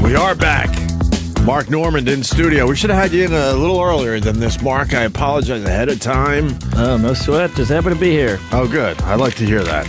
We are back. Mark Normand in studio. We should have had you in a little earlier than this, Mark. I apologize ahead of time. Oh, no sweat. Just happy to be here. Oh, good. I like to hear that.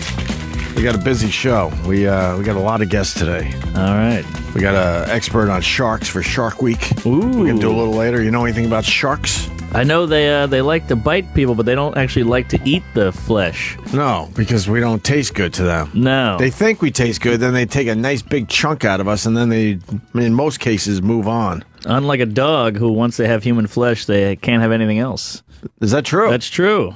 We got a busy show. We got a lot of guests today. All right. We got an expert on sharks for Shark Week. Ooh. We can do a little later. You know anything about sharks? I know they like to bite people, but they don't actually like to eat the flesh. No, because we don't taste good to them. No. They think we taste good, then they take a nice big chunk out of us, and then they, in most cases, move on. Unlike a dog who, once they have human flesh, they can't have anything else. Is that true? That's true.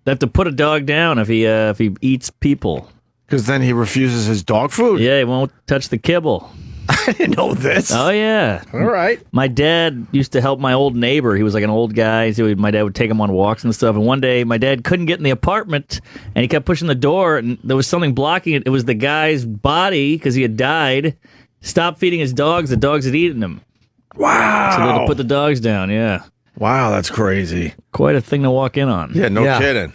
They have to put a dog down if he eats people. Because then he refuses his dog food? Yeah, he won't touch the kibble. I didn't know this. Oh, yeah. All right. My dad used to help my old neighbor. He was like an old guy. So my dad would take him on walks and stuff. And one day, my dad couldn't get in the apartment, and he kept pushing the door, and there was something blocking it. It was the guy's body, because he had died. Stopped feeding his dogs. The dogs had eaten him. Wow. So they had to put the dogs down, yeah. Wow, that's crazy. Quite a thing to walk in on. Yeah, no kidding.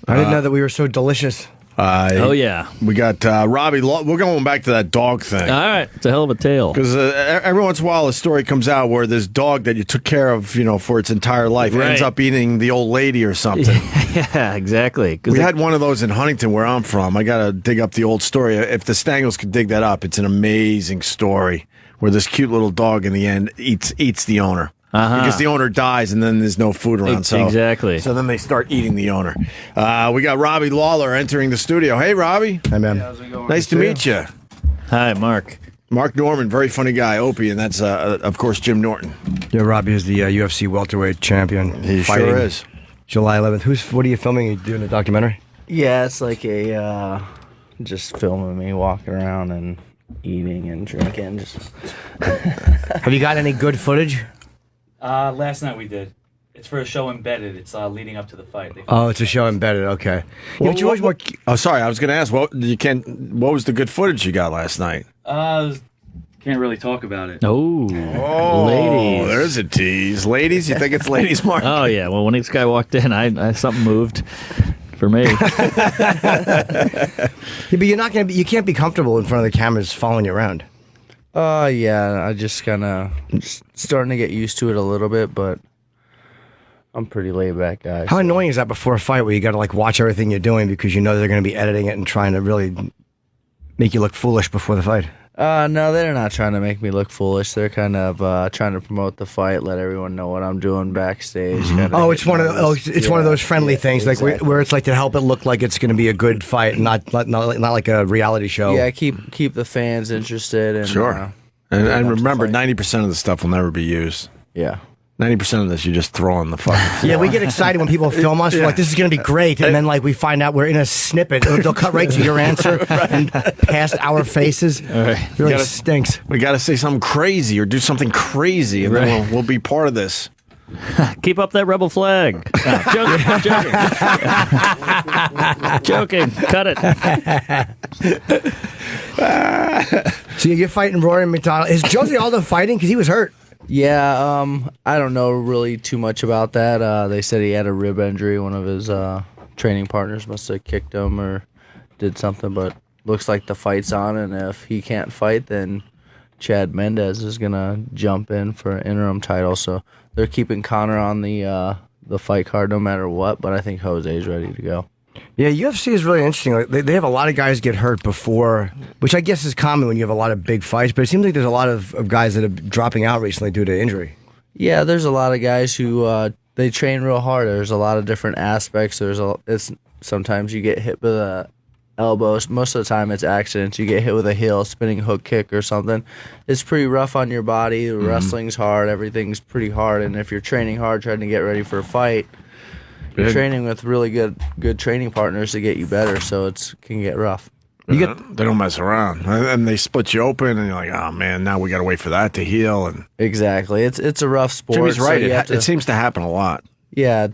I didn't know that we were so delicious. Oh, yeah. We got Robbie Lawler. We're going back to that dog thing. All right. It's a hell of a tale. Because every once in a while, a story comes out where this dog that you took care of, for its entire life ends up eating the old lady or something. Yeah, exactly. We had one of those in Huntington, where I'm from. I got to dig up the old story. If the Stangles could dig that up, it's an amazing story where this cute little dog in the end eats the owner. Because the owner dies and then there's no food around. Exactly. So then they start eating the owner. We got Robbie Lawler entering the studio. Hey, Robbie. Hi, man. How's it going? Nice to meet you. Hi, Mark. Mark Normand, very funny guy. Opie, and that's, of course, Jim Norton. Yeah, Robbie is the UFC welterweight champion. He sure is. July 11th. What are you filming? Are you doing a documentary? Yeah, it's like a just filming me walking around and eating and drinking. Have you got any good footage? Last night we did. It's for a show embedded. It's leading up to the fight. Oh, it's a show embedded. Okay. Sorry, I was going to ask. What was the good footage you got last night? Can't really talk about it. Oh, ladies. There's a tease. Ladies, you think it's ladies, Mark? Oh, yeah. Well, when this guy walked in, I something moved for me. Yeah, but you can't be comfortable in front of the cameras following you around. Yeah, I just kind of starting to get used to it a little bit, but I'm a pretty laid back guy. How annoying is that before a fight where you got to watch everything you're doing because you know they're going to be editing it and trying to really make you look foolish before the fight? No, they're not trying to make me look foolish. They're kind of trying to promote the fight, let everyone know what I'm doing backstage. Oh, it's one of those friendly things, exactly. Where it's like to help it look like it's going to be a good fight, not like a reality show. Yeah, keep the fans interested. And, sure. And remember, 90% of the stuff will never be used. Yeah. 90% of this you just throw on the fucking floor. Yeah, we get excited when people film us. We're like, this is going to be great. And then we find out we're in a snippet. They'll cut right to your answer and past our faces. All right. It really stinks. We got to say something crazy or do something crazy, and then we'll be part of this. Keep up that rebel flag. Joking. Cut it. So you're fighting Rory McDonald. Is Josie Aldo fighting? Because he was hurt. Yeah, I don't know really too much about that. They said he had a rib injury. One of his training partners must have kicked him or did something, but looks like the fight's on, and if he can't fight, then Chad Mendez is going to jump in for an interim title. So they're keeping Conor on the fight card no matter what, but I think Jose's ready to go. Yeah, UFC is really interesting. They have a lot of guys get hurt before, which I guess is common when you have a lot of big fights, but it seems like there's a lot of guys that are dropping out recently due to injury. Yeah, there's a lot of guys who they train real hard. There's a lot of different aspects. Sometimes you get hit with a elbow. Most of the time it's accidents. You get hit with a heel, spinning hook kick or something. It's pretty rough on your body. The wrestling's hard. Everything's pretty hard, and if you're training hard, trying to get ready for a fight, you're training with really good training partners to get you better, so it can get rough. They don't mess around, and they split you open, and you're like, oh man, now we got to wait for that to heal. And exactly, it's a rough sport. Jimmy's right. So it seems to happen a lot. Yeah,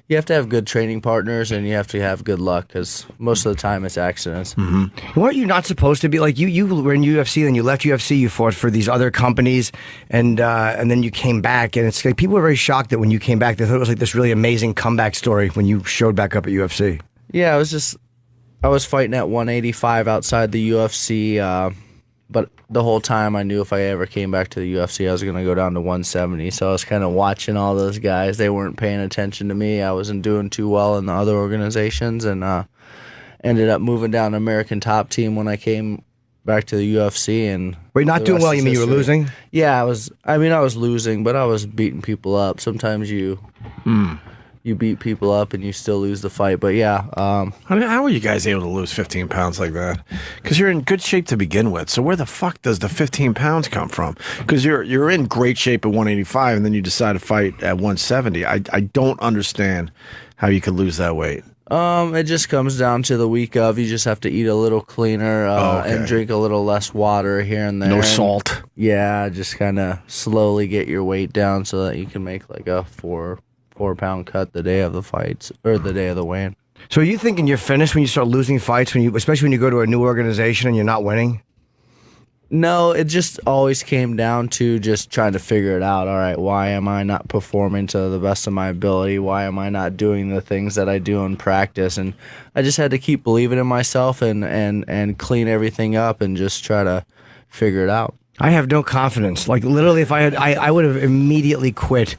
you have to have good training partners, and you have to have good luck because most of the time it's accidents. Mm-hmm. Weren't you not supposed to be like you were in UFC, then you left UFC, you fought for these other companies, and then you came back, and it's like people were very shocked that when you came back, they thought it was like this really amazing comeback story when you showed back up at UFC. Yeah, I was fighting at 185 outside the UFC, but the whole time I knew if I ever came back to the UFC, I was going to go down to 170. So I was kind of watching all those guys. They weren't paying attention to me. I wasn't doing too well in the other organizations, and ended up moving down to American Top Team when I came back to the UFC. And Wait, not doing well? You mean you were losing? Yeah, I was losing, but I was beating people up. Sometimes you beat people up and you still lose the fight. But yeah. How are you guys able to lose 15 pounds like that? Because you're in good shape to begin with. So where the fuck does the 15 pounds come from? Because you're in great shape at 185 and then you decide to fight at 170. I don't understand how you could lose that weight. It just comes down to the week of. You just have to eat a little cleaner and drink a little less water here and there. No salt. Yeah, just kind of slowly get your weight down so that you can make like a 4-pound cut the day of the fights or the day of the weigh-in. So are you thinking you're finished when you start losing fights, especially when you go to a new organization and you're not winning? No, it just always came down to just trying to figure it out. All right, why am I not performing to the best of my ability? Why am I not doing the things that I do in practice? And I just had to keep believing in myself and clean everything up and just try to figure it out. I have no confidence. Like literally, if I would have immediately quit.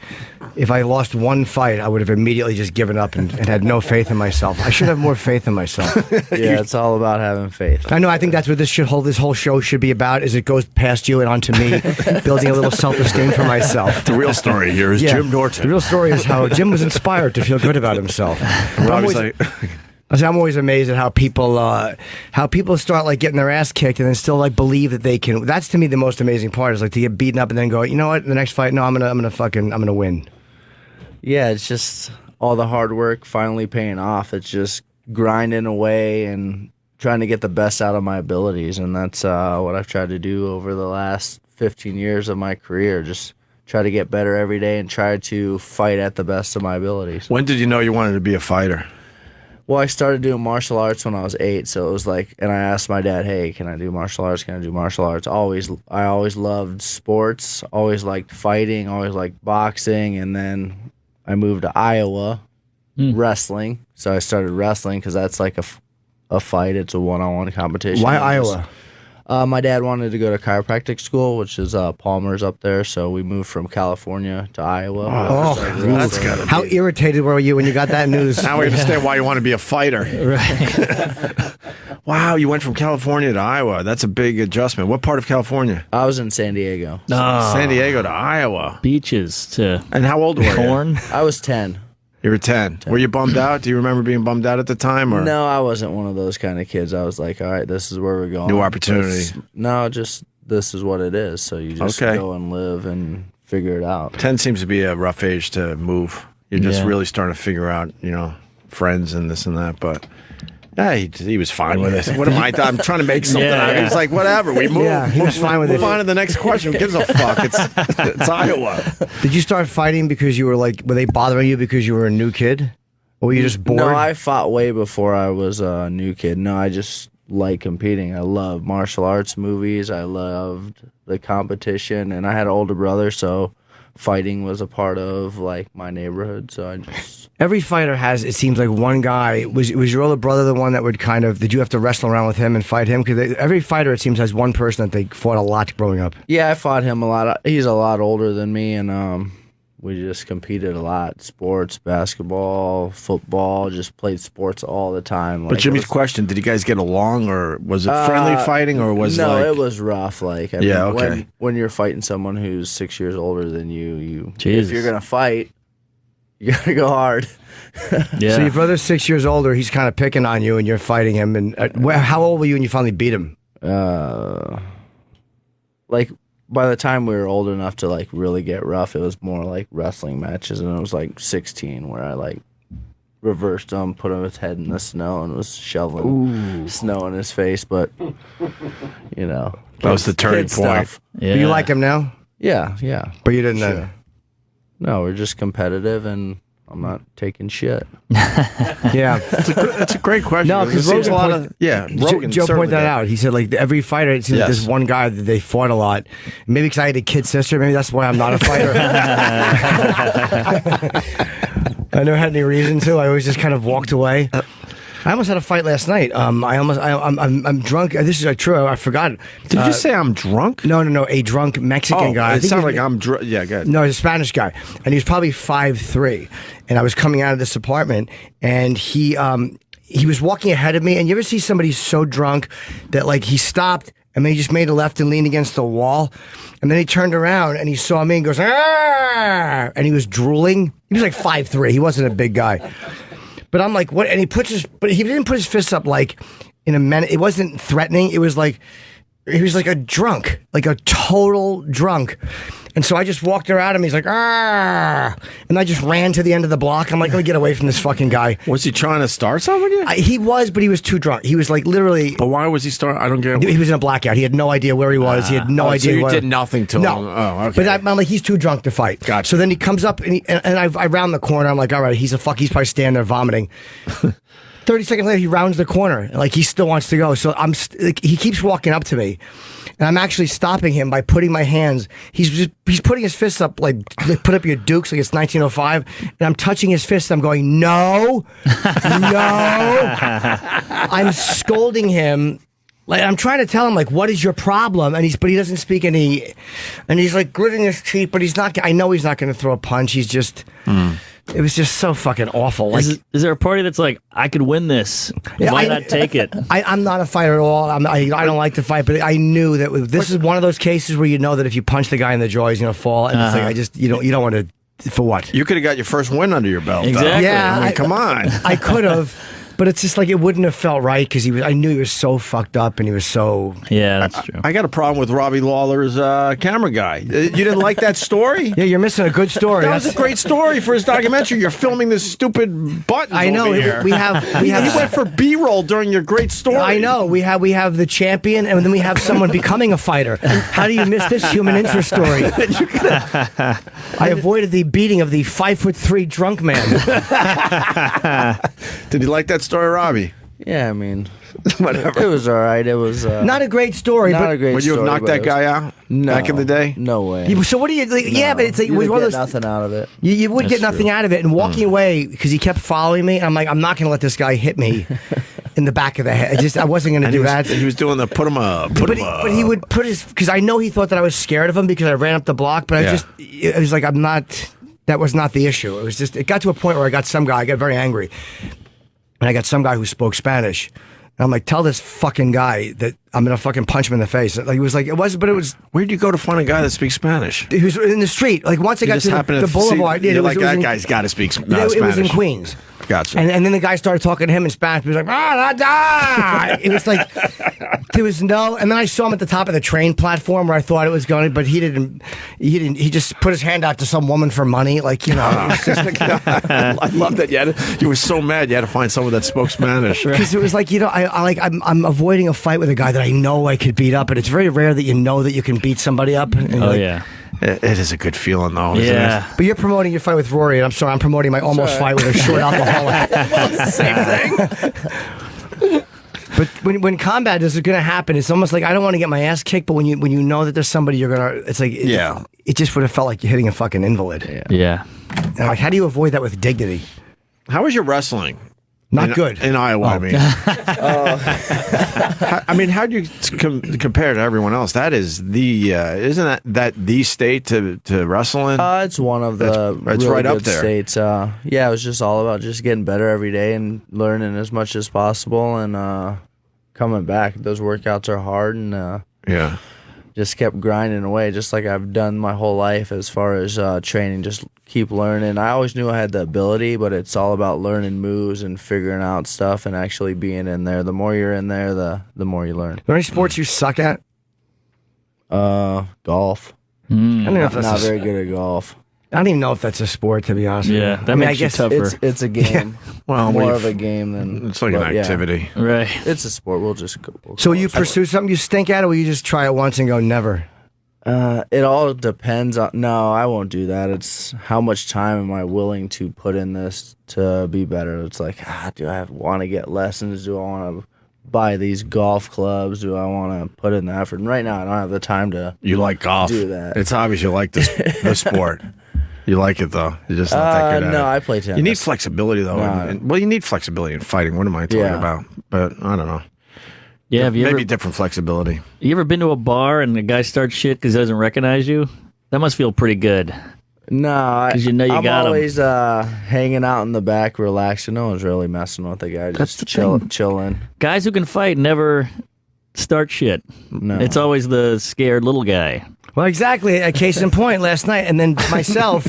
If I lost one fight, I would have immediately just given up and had no faith in myself. I should have more faith in myself. Yeah, it's all about having faith. I know. I think that's what this whole show should be about. Is it goes past you and onto me, building a little self-esteem for myself. The real story here is Jim Norton. The real story is how Jim was inspired to feel good about himself. I'm always amazed at how people start like getting their ass kicked and then still like believe that they can. That's to me the most amazing part is like to get beaten up and then go, you know what, the next fight, no, I'm gonna win. Yeah, it's just all the hard work finally paying off. It's just grinding away and trying to get the best out of my abilities, and that's what I've tried to do over the last 15 years of my career. Just try to get better every day and try to fight at the best of my abilities. When did you know you wanted to be a fighter? Well, I started doing martial arts when I was 8, so it was like, and I asked my dad, hey, can I do martial arts? Can I do martial arts? I always loved sports, always liked fighting, always liked boxing, and then I moved to Iowa, wrestling. So I started wrestling because that's like a fight. It's a one-on-one competition. Why Iowa? My dad wanted to go to chiropractic school, which is Palmer's up there. So we moved from California to Iowa. That's gotta How irritated were you when you got that news? Now we understand why you want to be a fighter. Right. Wow, you went from California to Iowa. That's a big adjustment. What part of California? I was in San Diego. San Diego to Iowa. Beaches to And how old were you? corn. I was 10. You were 10. Were you bummed out? Do you remember being bummed out at the time? Or No, I wasn't one of those kind of kids. I was like, all right, this is where we're going. New opportunity. Just this is what it is. So you just go and live and figure it out. 10 seems to be a rough age to move. You're just Yeah. really starting to figure out, friends and this and that. But yeah, he was fine with it. What am I? I'm trying to make something out of it. He's like, whatever. We move. Yeah, he was fine with it. Move on to the next question. Who gives a fuck? It's Iowa. Did you start fighting because you were were they bothering you because you were a new kid? Or were you just bored? No, I fought way before I was a new kid. No, I just like competing. I love martial arts movies. I loved the competition. And I had an older brother, so fighting was a part of like my neighborhood. So I just... Every fighter has, it seems like one guy. Was your older brother the one that would did you have to wrestle around with him and fight him? Because every fighter, it seems, has one person that they fought a lot growing up. Yeah, I fought him a lot. He's a lot older than me, and we just competed a lot. Sports, basketball, football, just played sports all the time. But Jimmy's question, did you guys get along, or was it friendly fighting, or was no, it like... it was rough. Like, I mean, when you're fighting someone who's 6 years older than you if you're going to fight, you got to go hard. Yeah. So your brother's 6 years older, he's kind of picking on you, and you're fighting him. And how old were you when you finally beat him? Like, by the time we were old enough to like really get rough, it was more like wrestling matches, and it was like 16 where I like reversed him, put his head in the snow, and was shoveling snow in his face. But that was the turning point. Stuff. Yeah. Do you like him now? Yeah. But you didn't Sure. No, we're just competitive, and I'm not taking shit. Yeah. That's a great question. No, because Rogan Rogan Joe pointed that out. He said, like, every fighter, it seems like there's one guy that they fought a lot. Maybe because I had a kid sister. Maybe that's why I'm not a fighter. I never had any reason to. I always just kind of walked away. I almost had a fight last night. I'm drunk. This is true. I forgot. Did you say I'm drunk? No. A drunk Mexican guy. It sounds like I'm drunk. Yeah, good. No, he's a Spanish guy, and he was probably 5'3". And I was coming out of this apartment, and he was walking ahead of me. And you ever see somebody so drunk that like he stopped and then he just made a left and leaned against the wall, and then he turned around and he saw me and goes, "Arr!" And he was drooling. He was like 5'3". He wasn't a big guy. But I'm like, what? And but he didn't put his fists up like in a minute. It wasn't threatening. It was like, he was like a drunk, like a total drunk. And so I just walked around him. He's like, "Ah!" And I just ran to the end of the block. I'm like, let me get away from this fucking guy. Was he trying to start something with you? He was, but he was too drunk. He was like literally. But why was he starting? I don't get it. He was in a blackout. He had no idea where he was. He had no idea. So you where. did nothing to him? No. Oh, okay. But I'm like, he's too drunk to fight. Gotcha. So then he comes up and I round the corner. I'm like, all right, he's probably standing there vomiting. 30 seconds later, he rounds the corner. And like, he still wants to go. So he keeps walking up to me. And I'm actually stopping him by putting my hands. He's putting his fists up like put up your dukes like it's 1905. And I'm touching his fist. I'm going, no. I'm scolding him. Like, I'm trying to tell him, like, what is your problem? But he doesn't speak any. And he's like gritting his teeth, but he's not. I know he's not going to throw a punch. He's just. It was just so fucking awful. Like, is there a party that's like, I could win this? Yeah, Why not take it? I'm not a fighter at all. I don't like to fight, but I knew that this is one of those cases where you know that if you punch the guy in the jaw, he's going to fall. And it's like, you don't want to. For what? You could have got your first win under your belt. Exactly. Though. Yeah, I mean, come on. I could have. But it's just like it wouldn't have felt right because I knew he was so fucked up and he was so. Yeah, that's true. I got a problem with Robbie Lawler's camera guy. You didn't like that story? Yeah, you're missing a good story. That was a great story for his documentary. You're filming this stupid button. I know. Over here. We have. He went for B-roll during your great story. I know. We have the champion, and then we have someone becoming a fighter. How do you miss this human interest story? I avoided the beating of the 5'3" drunk man. Did you like that story, Robbie? Yeah, I mean, Whatever. it was all right. It was Not a great story, not but a great Would you have story, knocked but that it was- guy out back in the day? No way. So what do you? Like, yeah, but it's like You it was would one get of those. nothing out of it. You would get That's nothing true. out of it, and walking away because he kept following me. I'm like, I'm not going to let this guy hit me in the back of the head. I wasn't going to do that. He was doing the put him up, put him up. But he would put his because I know he thought that I was scared of him because I ran up the block. But Yeah. it was like I'm not. That was not the issue. It was just it got to a point where I got very angry, and I got some guy who spoke Spanish. And I'm like, tell this fucking guy that I'm gonna fucking punch him in the face. Like it was like it was, but it was. Where'd you go to find a guy that speaks Spanish? He was in the street. Like once I You got just to happened the to boulevard, see, it you're was- like it was that in- guy's got to speak It Spanish. was in Queens. Gotcha. And then the guy started talking to him in Spanish. He was like, ah, da, da. It was like, there was no, and then I saw him at the top of the train platform where I thought it was going, but he didn't, he just put his hand out to some woman for money. Like, you know, it was just I love that you were so mad you had to find someone that spoke Spanish. because it was like, you know, I'm avoiding a fight with a guy that I know I could beat up, and it's very rare that you know that you can beat somebody up. And you're Oh, like- yeah. It is a good feeling, though. Isn't Yeah. But you're promoting your fight with Rory, and I'm sorry, I'm promoting my almost fight with a short alcoholic. Well, it's the same thing. But when combat is going to happen, it's almost like I don't want to get my ass kicked. But when you know that there's somebody you're gonna, it's like Yeah. it just would have felt like you're hitting a fucking invalid. Yeah. And I'm like, how do you avoid that with dignity? How was your wrestling? Not good. In Iowa, I mean. I mean, how do you compare to everyone else? That is the isn't that the state to wrestle in? It's one of the It's really right up good there. states. Yeah, it was just all about just getting better every day and learning as much as possible and coming back. Those workouts are hard and Yeah. just kept grinding away, just like I've done my whole life as far as training. Just keep learning. I always knew I had the ability, but it's all about learning moves and figuring out stuff and actually being in there. The more you're in there, the more you learn. Are there any sports you suck at? Golf. I don't know if that's Not a, very good at golf. I don't even know if that's a sport, to be honest. with Yeah, you. that I mean, makes I guess you tougher. It's a game. Well, more we've- of a game than It's like an but yeah. activity. Right. It's a sport. We'll just go. So you pursue something you stink at, or will you just try it once and go never? It all depends on. No, I won't do that. It's how much time am I willing to put in this to be better. It's like, do I want to get lessons? Do I want to buy these golf clubs? Do I want to put in the effort? And right now, I don't have the time to. You like golf. Do that. It's obvious you like the sport. You like it though. You're just not that good at it. No, I play tennis. You need flexibility though. No. Well, you need flexibility in fighting. What am I talking about? But I don't know. Yeah, have you Maybe ever, different flexibility. you ever been to a bar and the guy starts shit because he doesn't recognize you? That must feel pretty good. No, 'Cause you know you I'm got 'em. always hanging out in the back, relaxing. No one's really messing with the guy. That's Just the thing. chilling. Guys who can fight never start shit. No. It's always the scared little guy. Well, exactly. A case in point last night, and then myself,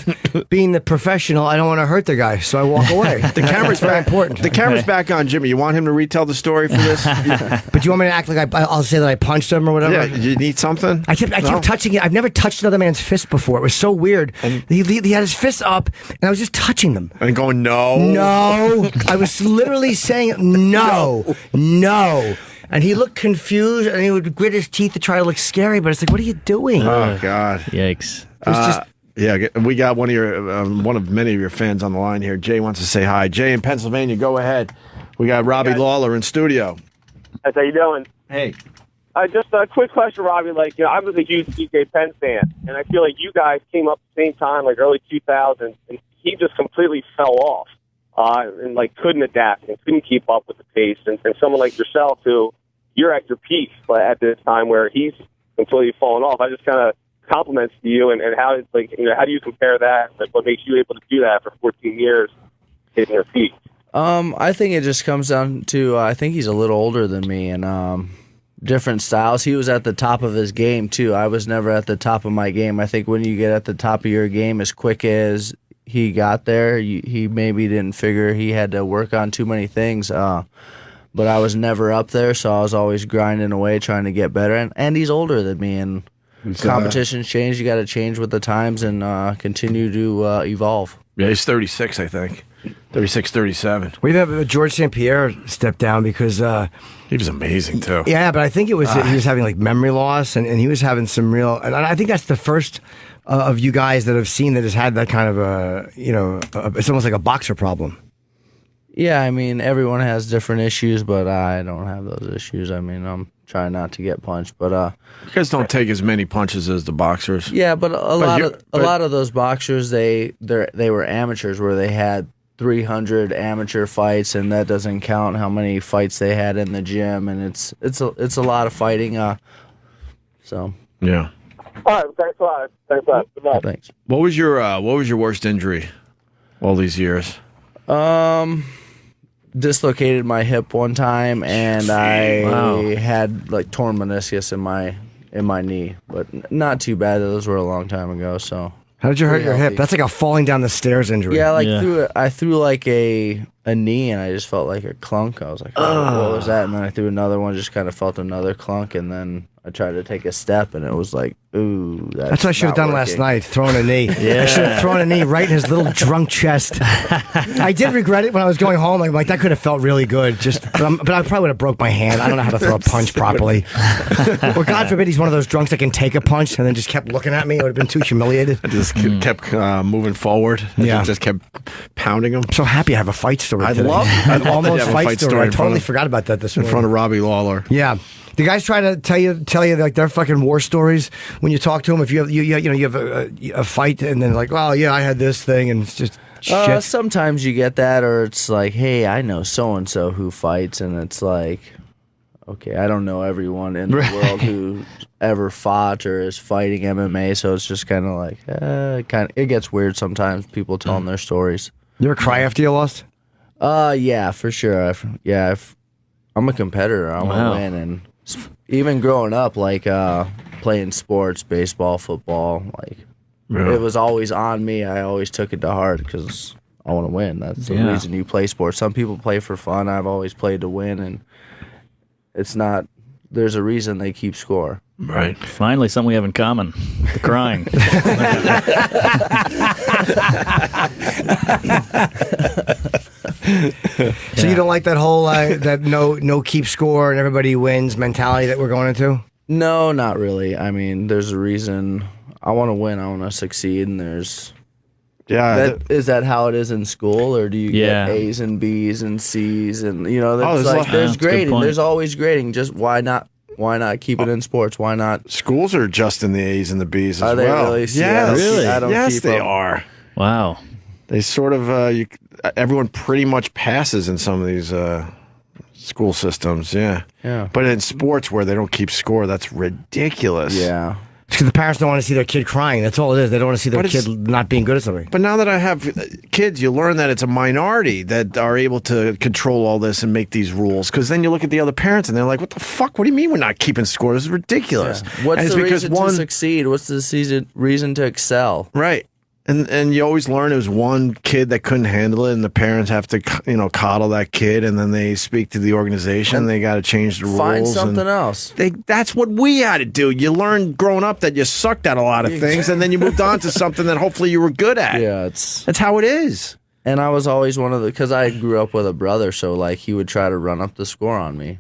being the professional, I don't want to hurt the guy, so I walk away. The camera's very important. The camera's back on Jimmy. You want him to retell the story for this? But you want me to act like I'll say that I punched him or whatever? Yeah. You need something? I kept touching it. I've never touched another man's fist before. It was so weird. He had his fists up, and I was just touching them. And going, no. No. I was literally saying, no. And he looked confused, and he would grit his teeth to try to look scary, but it's like, what are you doing? Oh, God. Yikes. Yeah, we got one of many of your fans on the line here. Jay wants to say hi. Jay in Pennsylvania, go ahead. We got Robbie Lawler in studio. How you doing? Hey. Just a quick question, Robbie. I was a huge DJ Penn fan, and I feel like you guys came up at the same time, like early 2000s, and he just completely fell off and couldn't adapt and couldn't keep up with the pace. And someone like yourself, who you're at your peak at this time, where he's completely fallen off. I just kind of compliments to you, and how how do you compare that? What makes you able to do that for 14 years, hitting your peak? I think it just comes down to I think he's a little older than me, and different styles. He was at the top of his game too. I was never at the top of my game. I think when you get at the top of your game as quick as he got there, he maybe didn't figure he had to work on too many things. But I was never up there, so I was always grinding away trying to get better. And he's older than me, and competitions change. You got to change with the times and continue to evolve. Yeah, he's 36, I think. 36, 37. We've had George St. Pierre step down because He was amazing, too. yeah, but I think it was he was having memory loss, and he was having some real. And I think that's the first of you guys that I've seen that has had that kind of it's almost like a boxer problem. Yeah, I mean, everyone has different issues, but I don't have those issues. I mean, I'm trying not to get punched, but You guys don't take as many punches as the boxers. yeah, but a lot of those boxers they were amateurs where they had 300 amateur fights, and that doesn't count how many fights they had in the gym, and it's a lot of fighting. So Yeah. All right, thanks a lot. Good luck. thanks. What was your worst injury all these years? Dislocated my hip one time, and I Wow. had torn meniscus in my knee, but not too bad. Those were a long time ago. So How did you hurt your hip? healthy. That's like a falling down the stairs injury. yeah, Yeah. I threw a knee, and I just felt like a clunk. I was like, oh, what was that? And then I threw another one, just kind of felt another clunk, and then I tried to take a step, and it was like, ooh, That's what I should have done last night, throwing a knee. I should have thrown a knee right in his little drunk chest. I did regret it when I was going home. Like that could have felt really good. But I probably would have broke my hand. I don't know how to throw a punch properly. Or God forbid he's one of those drunks that can take a punch and then just kept looking at me. I would have been too humiliated. I just kept moving forward. Yeah. Just kept pounding him I'm so happy I have a fight story I'd today. love- I'd love to almost have a fight fight story. story I in front totally of- forgot about that this in morning. front of Robbie Lawler. Yeah. The guys try to tell you their fucking war stories when you talk to them. If you have a fight and then well, yeah, I had this thing, and it's just shit. Sometimes you get that, or it's like, hey, I know so and so who fights, and it's like, okay, I don't know everyone in the world who ever fought or is fighting MMA, so it's just kind of like, it gets weird sometimes. People telling their stories. You ever cry after you lost? Yeah, for sure. I'm a competitor. I want Wow. to win, and even growing up, playing sports, baseball, football, it was always on me. I always took it to heart because I want to win. That's the reason you play sports. Some people play for fun. I've always played to win, and it's not. There's a reason they keep score. Right. Finally, something we have in common. The crying. So you don't like that whole that no keep score and everybody wins mentality that we're going into? No, not really. I mean, there's a reason. I want to win. I want to succeed, and there's. Yeah. Is that how it is in school, or do you Yeah. get A's and B's and C's and that's there's like lots- there's that's a good grading. point. There's always grading. Just why not keep it in sports? Why not? Schools are adjusting the A's and the B's as Are they well. really? See, Yes. I don't keep Yes, they them. are. Wow. They sort of everyone pretty much passes in some of these school systems. Yeah. But in sports where they don't keep score, that's ridiculous. Yeah. Because the parents don't want to see their kid crying. That's all it is. They don't want to see their kid not being good at something. But now that I have kids, you learn that it's a minority that are able to control all this and make these rules. Because then you look at the other parents and they're like, what the fuck? What do you mean we're not keeping score? This is ridiculous. Yeah. What's the reason to succeed? What's the reason to excel? Right. And you always learn it was one kid that couldn't handle it, and the parents have to, coddle that kid, and then they speak to the organization. And they got to change the rules. Find something else. That's what we had to do. You learned growing up that you sucked at a lot of things, and then you moved on to something that hopefully you were good at. Yeah, that's how it is. And I was always one of because I grew up with a brother, so like he would try to run up the score on me.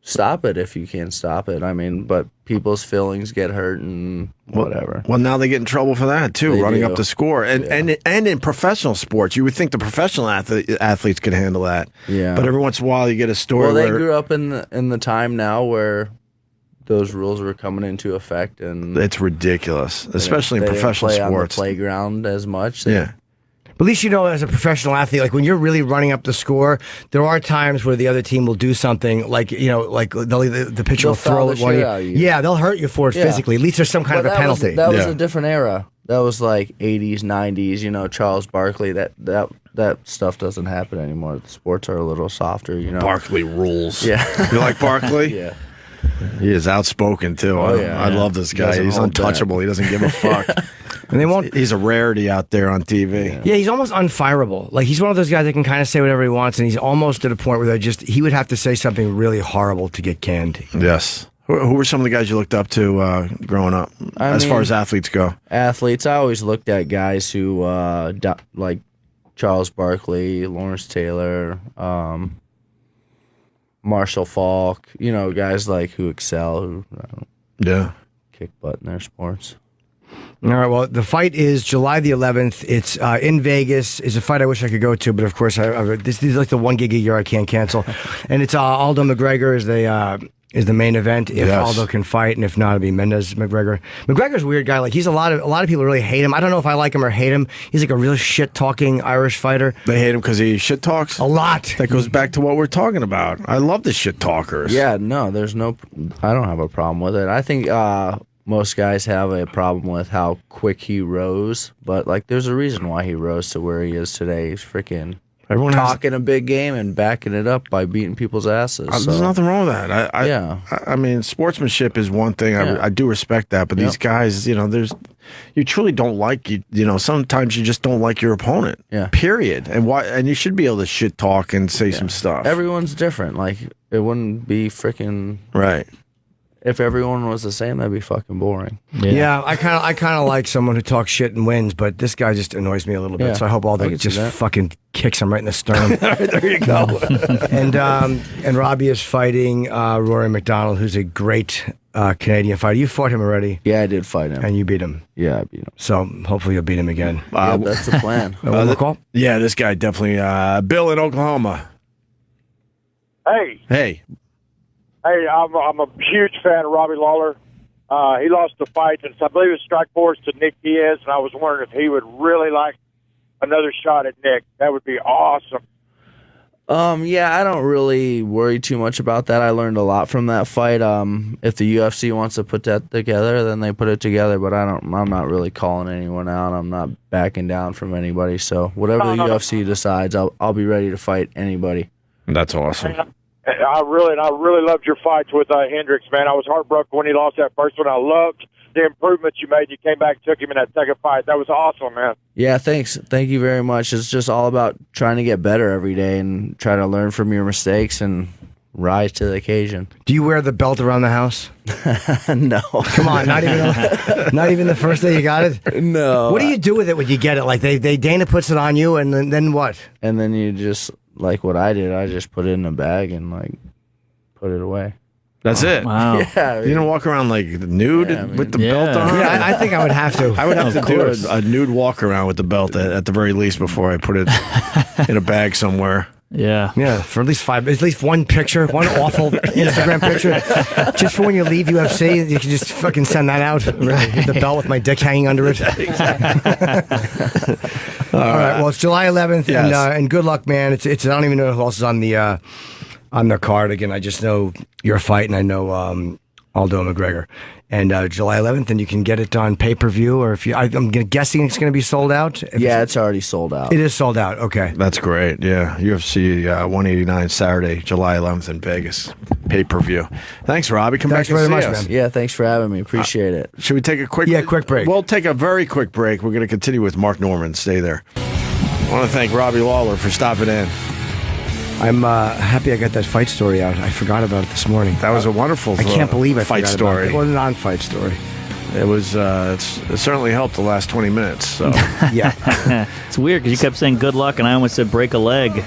Stop it if you can't stop it. I mean, but people's feelings get hurt and whatever. Well, now they get in trouble for that too, running up the score. And in professional sports, you would think the professional athletes could handle that. Yeah. But every once in a while, you get a story. Well, they grew up in the time now where those rules were coming into effect, and it's ridiculous, especially in professional sports. sports. On the playground as much. Yeah. But at least as a professional athlete, like when you're really running up the score, there are times where the other team will do something like the pitcher will throw it one. Yeah, they'll hurt you for it physically. At least there's some kind of a penalty. That was a different era. That was like 80s, 90s. Charles Barkley. That stuff doesn't happen anymore. The sports are a little softer. Barkley rules. Yeah, you like Barkley? Yeah. He is outspoken too. I love this guy. He's untouchable. He doesn't give a fuck. And they won't. He's a rarity out there on TV. Yeah, he's almost unfireable. Like he's one of those guys that can kind of say whatever he wants, and he's almost at a point where he would have to say something really horrible to get canned. Yes. Who were some of the guys you looked up to growing up, as far as athletes go? Athletes, I always looked at guys who like Charles Barkley, Lawrence Taylor, Marshall Falk. Guys like who excel, who kick butt in their sports. All right, well, the fight is July the 11th. It's in Vegas. It's a fight I wish I could go to, but of course, this is like the 1 gig a year I can't cancel. And it's Aldo McGregor is the main event if Aldo can fight, and if not, it'll be Mendes McGregor. McGregor's a weird guy. Like he's a lot of people really hate him. I don't know if I like him or hate him. He's like a real shit talking Irish fighter. They hate him because he shit talks a lot. That goes back to what we're talking about. I love the shit talkers. Yeah, no, I don't have a problem with it. I think most guys have a problem with how quick he rose, but like there's a reason why he rose to where he is today. He's freaking talking a big game and backing it up by beating people's asses. There's nothing wrong with that. I mean, sportsmanship is one thing. I do respect that, but these guys, you truly don't like sometimes you just don't like your opponent. Yeah. Period. And you should be able to shit talk and say some stuff. Everyone's different. Like it wouldn't be freaking right. If everyone was the same, that'd be fucking boring. Yeah, I kind of like someone who talks shit and wins, but this guy just annoys me a little bit. Yeah, so I hope Aldo just fucking kicks him right in the sternum. There you go. and Robbie is fighting Rory McDonald, who's a great Canadian fighter. You fought him already. Yeah, I did fight him, and you beat him. Yeah, I beat him. So hopefully you'll beat him again. That's the plan. One more call? Yeah, this guy definitely. Bill in Oklahoma. Hey, I'm a huge fan of Robbie Lawler. He lost the fight, and I believe it was strike force to Nick Diaz, and I was wondering if he would really like another shot at Nick. That would be awesome. Yeah, I don't really worry too much about that. I learned a lot from that fight. If the UFC wants to put that together, then they put it together, but I'm not really calling anyone out. I'm not backing down from anybody. So whatever the UFC decides, I'll be ready to fight anybody. That's awesome. I really loved your fights with Hendricks, man. I was heartbroken when he lost that first one. I loved the improvements you made. You came back and took him in that second fight. That was awesome, man. Yeah, thanks. Thank you very much. It's just all about trying to get better every day and try to learn from your mistakes and rise to the occasion. Do you wear the belt around the house? No. Come on, not even the first day you got it? No. What do you do with it when you get it? Like Dana puts it on you, and then what? And then you just, like what I did, I just put it in a bag and like put it away. That's it. Wow. Yeah, you don't walk around like nude with the belt on? Yeah, I think I would have to. I would have to do a nude walk around with the belt at the very least before I put it in a bag somewhere. Yeah. Yeah, for at least one picture, one awful Instagram picture, just for when you leave UFC, you can just fucking send that out. The belt with my dick hanging under it. All right. Well, it's July 11th, and good luck, man. It's. I don't even know who else is on the card. Again, I just know your fight, and I know Aldo McGregor. And July 11th, and you can get it on pay-per-view, or if you, I'm guessing it's going to be be sold out. It's already sold out. It is sold out. Okay, That's great. Yeah, UFC 189 Saturday, July 11th in Vegas, pay-per-view. Thanks, Robbie. Come Thanks back and very see much, us. man. Yeah, thanks for having me. Appreciate it. Should we take a quick? quick break. We'll take a very quick break. We're going to continue with Mark Norman. Stay there. I want to thank Robbie Lawler for stopping in. I'm happy I got that fight story out. I forgot about it this morning. That was a wonderful. I can't believe I fight forgot story. About it. It was a non-fight story. It was. It certainly helped the last 20 minutes. So Yeah, It's weird because you kept saying good luck, and I almost said break a leg,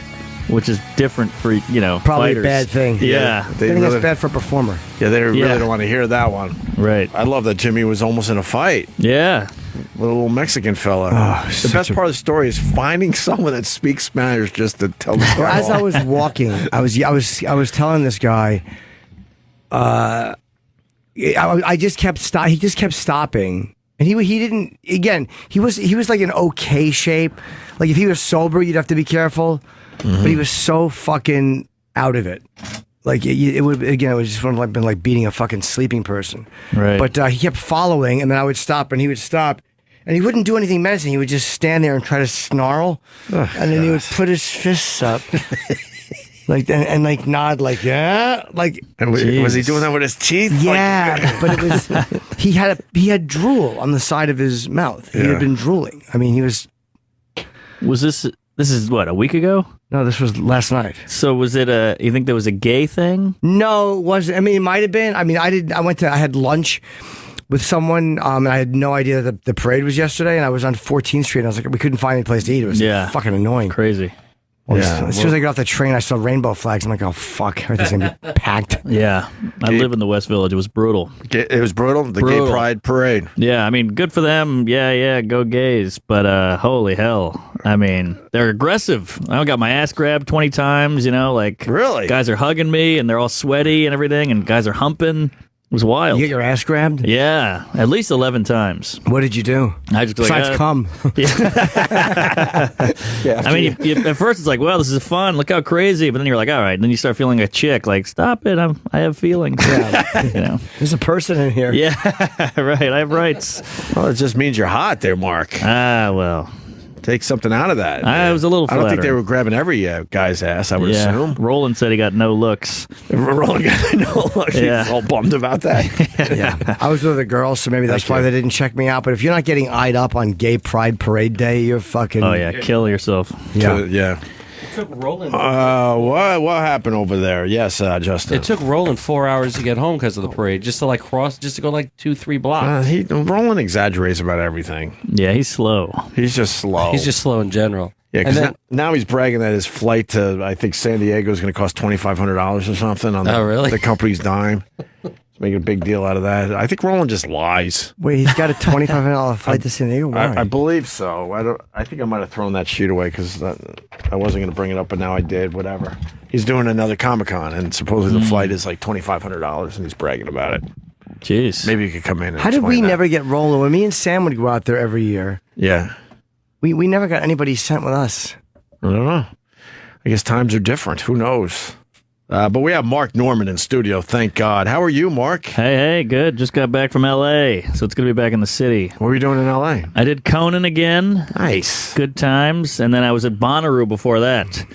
which is different for probably fighters. a bad thing. Yeah. I think that's bad for a performer. Yeah, they really Yeah. don't want to hear that one. Right. I love that Jimmy was almost in a fight Yeah. with a little Mexican fella. The such best part of the story is finding someone that speaks Spanish just to tell the story. Well, as I was walking, I was telling this guy. I just kept stop. He just kept stopping, and he didn't. Again, he was like in okay shape. Like if he was sober, you'd have to be careful. But he was so fucking out of it. Like it would again. It was just like been like beating a fucking sleeping person. Right. But he kept following, and then I would stop, and he would stop. And he wouldn't do anything menacing. He would just stand there and try to snarl, and then he would put his fists up, like and like nod, like yeah, like And was he doing that with his teeth? yeah. But it was he had drool on the side of his mouth. He Yeah. had been drooling. I mean, he was Was this is what, a week ago? no. This was last night. So was it you think there was a gay thing? No, it wasn't. I mean, it might have been. I mean, I had lunch with someone, and I had no idea that the parade was yesterday, and I was on 14th Street, and I was like, we couldn't find any place to eat. It was fucking annoying. Crazy. As soon as I got off the train, I saw rainbow flags. I'm like, oh, fuck. Everything's going to be packed. Yeah. I live in the West Village. It was brutal. It was brutal. The Brutal. Gay Pride Parade. Yeah, I mean, good for them. Yeah, go gays. But holy hell. I mean, they're aggressive. I got my ass grabbed 20 times, like Really? guys are hugging me and they're all sweaty and everything, and guys are humping. It was wild. You get your ass grabbed? Yeah, at least 11 times. What did you do? I just Besides come. I mean, at first it's like, well, this is fun. Look how crazy. But then you're like, all right. And then you start feeling a chick. Like, stop it. I have feelings. There's a person in here. Yeah, right. I have rights. Well, it just means you're hot there, Mark. Well. Take something out of that. I was a little I don't think flattering. they were grabbing every guy's ass, I would assume. Roland said he got no looks. Roland got no look. Yeah. He's all bummed about that. Yeah. I was with a girl, so maybe that's why they didn't check me out. But if you're not getting eyed up on Gay Pride Parade Day, you're fucking... Oh, yeah. Kill yourself. Yeah. Yeah. It took Roland. What happened over there? Yes, Justin. It took Roland 4 hours to get home because of the parade, just to go like 2-3 blocks. Roland exaggerates about everything. Yeah, he's slow. He's just slow. He's just slow in general. Yeah, And because then- now he's bragging that his flight to, I think, San Diego is going to cost $2,500 or something on really? the company's dime. He's making a big deal out of that. I think Roland just lies. Wait, he's got a $2,500 flight to San Diego? Why? I believe so. I think I might have thrown that sheet away because I wasn't going to bring it up, but now I did. Whatever. He's doing another Comic-Con, and supposedly the flight is like $2,500, and he's bragging about it. Jeez. Maybe you could come in and How did we explain that. never get Roland? When me and Sam would go out there every year, Yeah. we never got anybody sent with us. I don't know. I guess times are different. Who knows? But we have Mark Norman in studio, thank God. How are you, Mark? Hey, good. Just got back from L.A., so it's going to be back in the city. What were you doing in L.A.? I did Conan again. Nice. Good times. And then I was at Bonnaroo before that.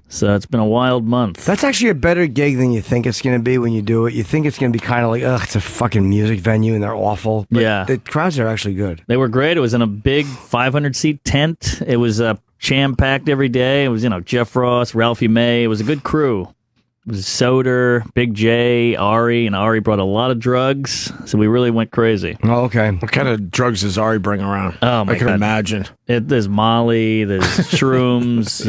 So it's been a wild month. That's actually a better gig than you think it's going to be when you do it. You think it's going to be kind of like, ugh, it's a fucking music venue and they're awful. But Yeah. the crowds are actually good. They were great. It was in a big 500-seat tent. It was jam-packed every day. It was, Jeff Ross, Ralphie May. It was a good crew. It was Soder, Big J, Ari, and Ari brought a lot of drugs, so we really went crazy. Oh, okay. What kind of drugs does Ari bring around? Oh, my I can God. imagine. There's Molly, there's shrooms,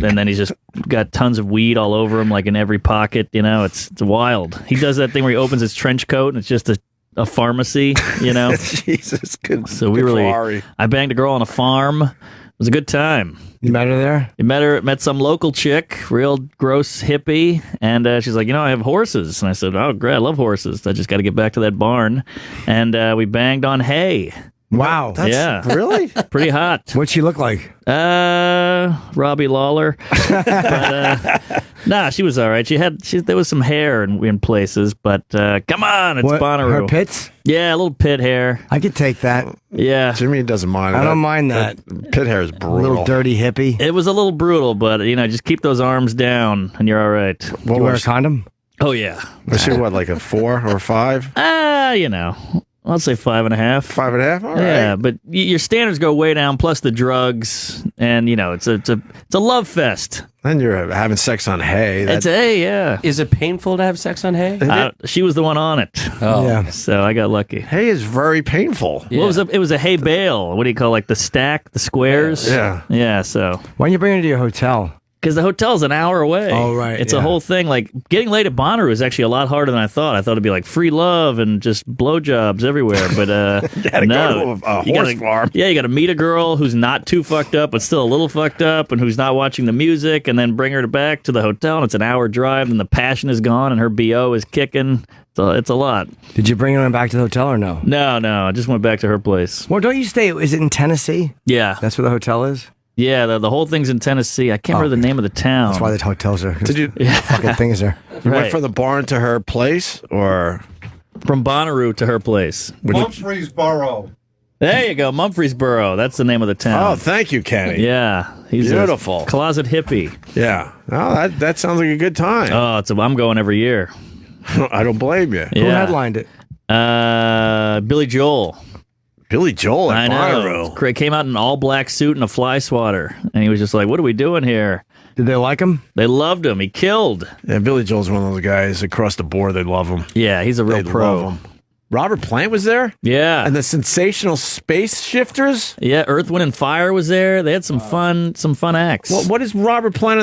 and then he's just got tons of weed all over him, like in every pocket. It's wild. He does that thing where he opens his trench coat and it's just a pharmacy, Jesus, good. So we good for really, Ari. I banged a girl on a farm. It was a good time. You met her there? Met some local chick, real gross hippie, and she's like, I have horses. And I said, oh, great, I love horses. I just got to get back to that barn. And we banged on hay. Wow. Yeah. Really? Pretty hot. What'd she look like? Robbie Lawler. Nah, she was all right. There was some hair in places, but come on, it's Bonnaroo. Her pits? Yeah, a little pit hair. I could take that. Yeah. Jimmy doesn't mind. I don't mind that. Pit hair is brutal. A little dirty hippie. It was a little brutal, but just keep those arms down, and you're all right. Do you wear a condom? Oh yeah. Was she like a 4 or 5? I'll say 5.5. 5.5. All right. Yeah, but your standards go way down. Plus the drugs, and it's a love fest. Then you're having sex on hay. It's hay, yeah. Is it painful to have sex on hay? She was the one on it. Oh, yeah. So I got lucky. Hay is very painful. Yeah. What was it? It was a hay bale. What do you call the stack, the squares? Yeah. Yeah. So Why don't you bring her to your hotel? because the hotel's an hour away. Oh, right, It's a yeah. whole thing. Like getting laid at Bonnaroo is actually a lot harder than I thought. I thought it'd be like free love and just blowjobs everywhere. But You had to no, go to a You horse gotta- farm. Yeah, you got to meet a girl who's not too fucked up, but still a little fucked up, and who's not watching the music, and then bring her back to the hotel. And it's an hour drive, and the passion is gone, and her BO is kicking. So it's a lot. Did you bring her back to the hotel or no? No, I just went back to her place. Well, don't you stay? Is it in Tennessee? Yeah, That's where the hotel is? yeah. The whole thing's in Tennessee. I can't remember the name of the town. That's why the hotels are. Did you Fucking thing is there. you Right. went from the barn to her place, or From Bonnaroo to her place. Mumfreesboro. There you go, Mumfreesboro. That's the name of the town. Oh, thank you, Kenny. Yeah, he's Beautiful. a closet hippie. Yeah. Oh, that sounds like a good time. Oh, I'm going every year. I don't blame you. Who Yeah. headlined it? Billy Joel. Billy Joel I at know. Bonnaroo. Craig came out in an all black suit and a fly swatter, and he was just like, "What are we doing here?" Did they like him? They loved him. He killed. Yeah, Billy Joel's one of those guys across the board. They love him. Yeah, he's a real They pro. love him. Robert Plant was there, Yeah, and the Sensational Space Shifters. yeah. Earth, Wind, and Fire was there. They had some fun acts. What is Robert Plant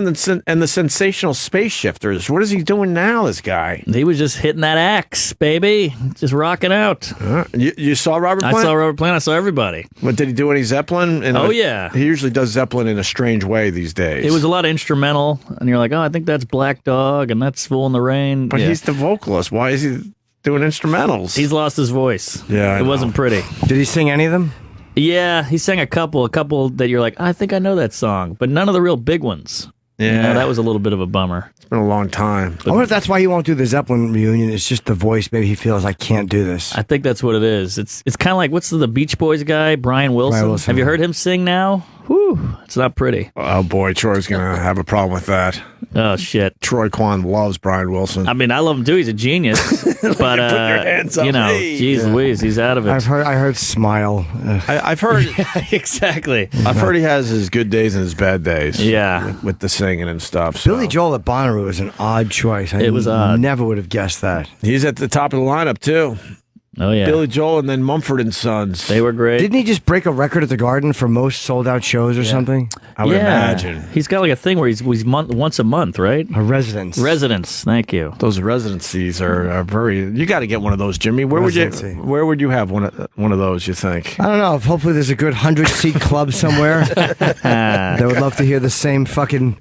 and the Sensational Space Shifters? What is he doing now? This guy. He was just hitting that axe, baby, just rocking out. You saw Robert I Plant? saw Robert Plant. I saw everybody. What, did he do any Zeppelin? Oh, yeah. He usually does Zeppelin in a strange way these days. It was a lot of instrumental, and you're like, oh, I think that's Black Dog, and that's Fool in the Rain. But Yeah. he's the vocalist. Why is he doing instrumentals? He's lost his voice. Yeah, I it know. wasn't pretty. Did he sing any of them? Yeah, he sang a couple that you're like, I think I know that song, but none of the real big ones. Yeah. That was a little bit of a bummer. It's been a long time. I wonder if that's why he won't do the Zeppelin reunion. It's just the voice. Maybe he feels I can't do this. I think that's what it is. It's kind of like what's the Beach Boys guy, Brian Wilson. Brian Wilson. Have you heard him sing now? Whew, it's not pretty. Oh boy, Troy's gonna have a problem with that. Oh shit. Troy Kwan loves Brian Wilson. I mean, I love him too. He's a genius. But your hands up. Hey. geez Louise, he's out of it. I heard Smile. I've heard. Exactly. I've heard he has his good days and his bad days. Yeah. with the singing and stuff. So. Billy Joel at Bonnaroo is an odd choice. It was odd. Never would have guessed that. He's at the top of the lineup too. Oh yeah. Billy Joel and then Mumford and Sons. They were great. Didn't he just break a record at the Garden for most sold out shows or something? I would imagine. He's got like a thing where he's once a month, right? A residence. Residence. Thank you. Those residencies are very. You got to get one of those, Jimmy. Residency. Where would you have one of those? You think? I don't know. Hopefully there's a good 100-seat club somewhere. They would love to hear the same fucking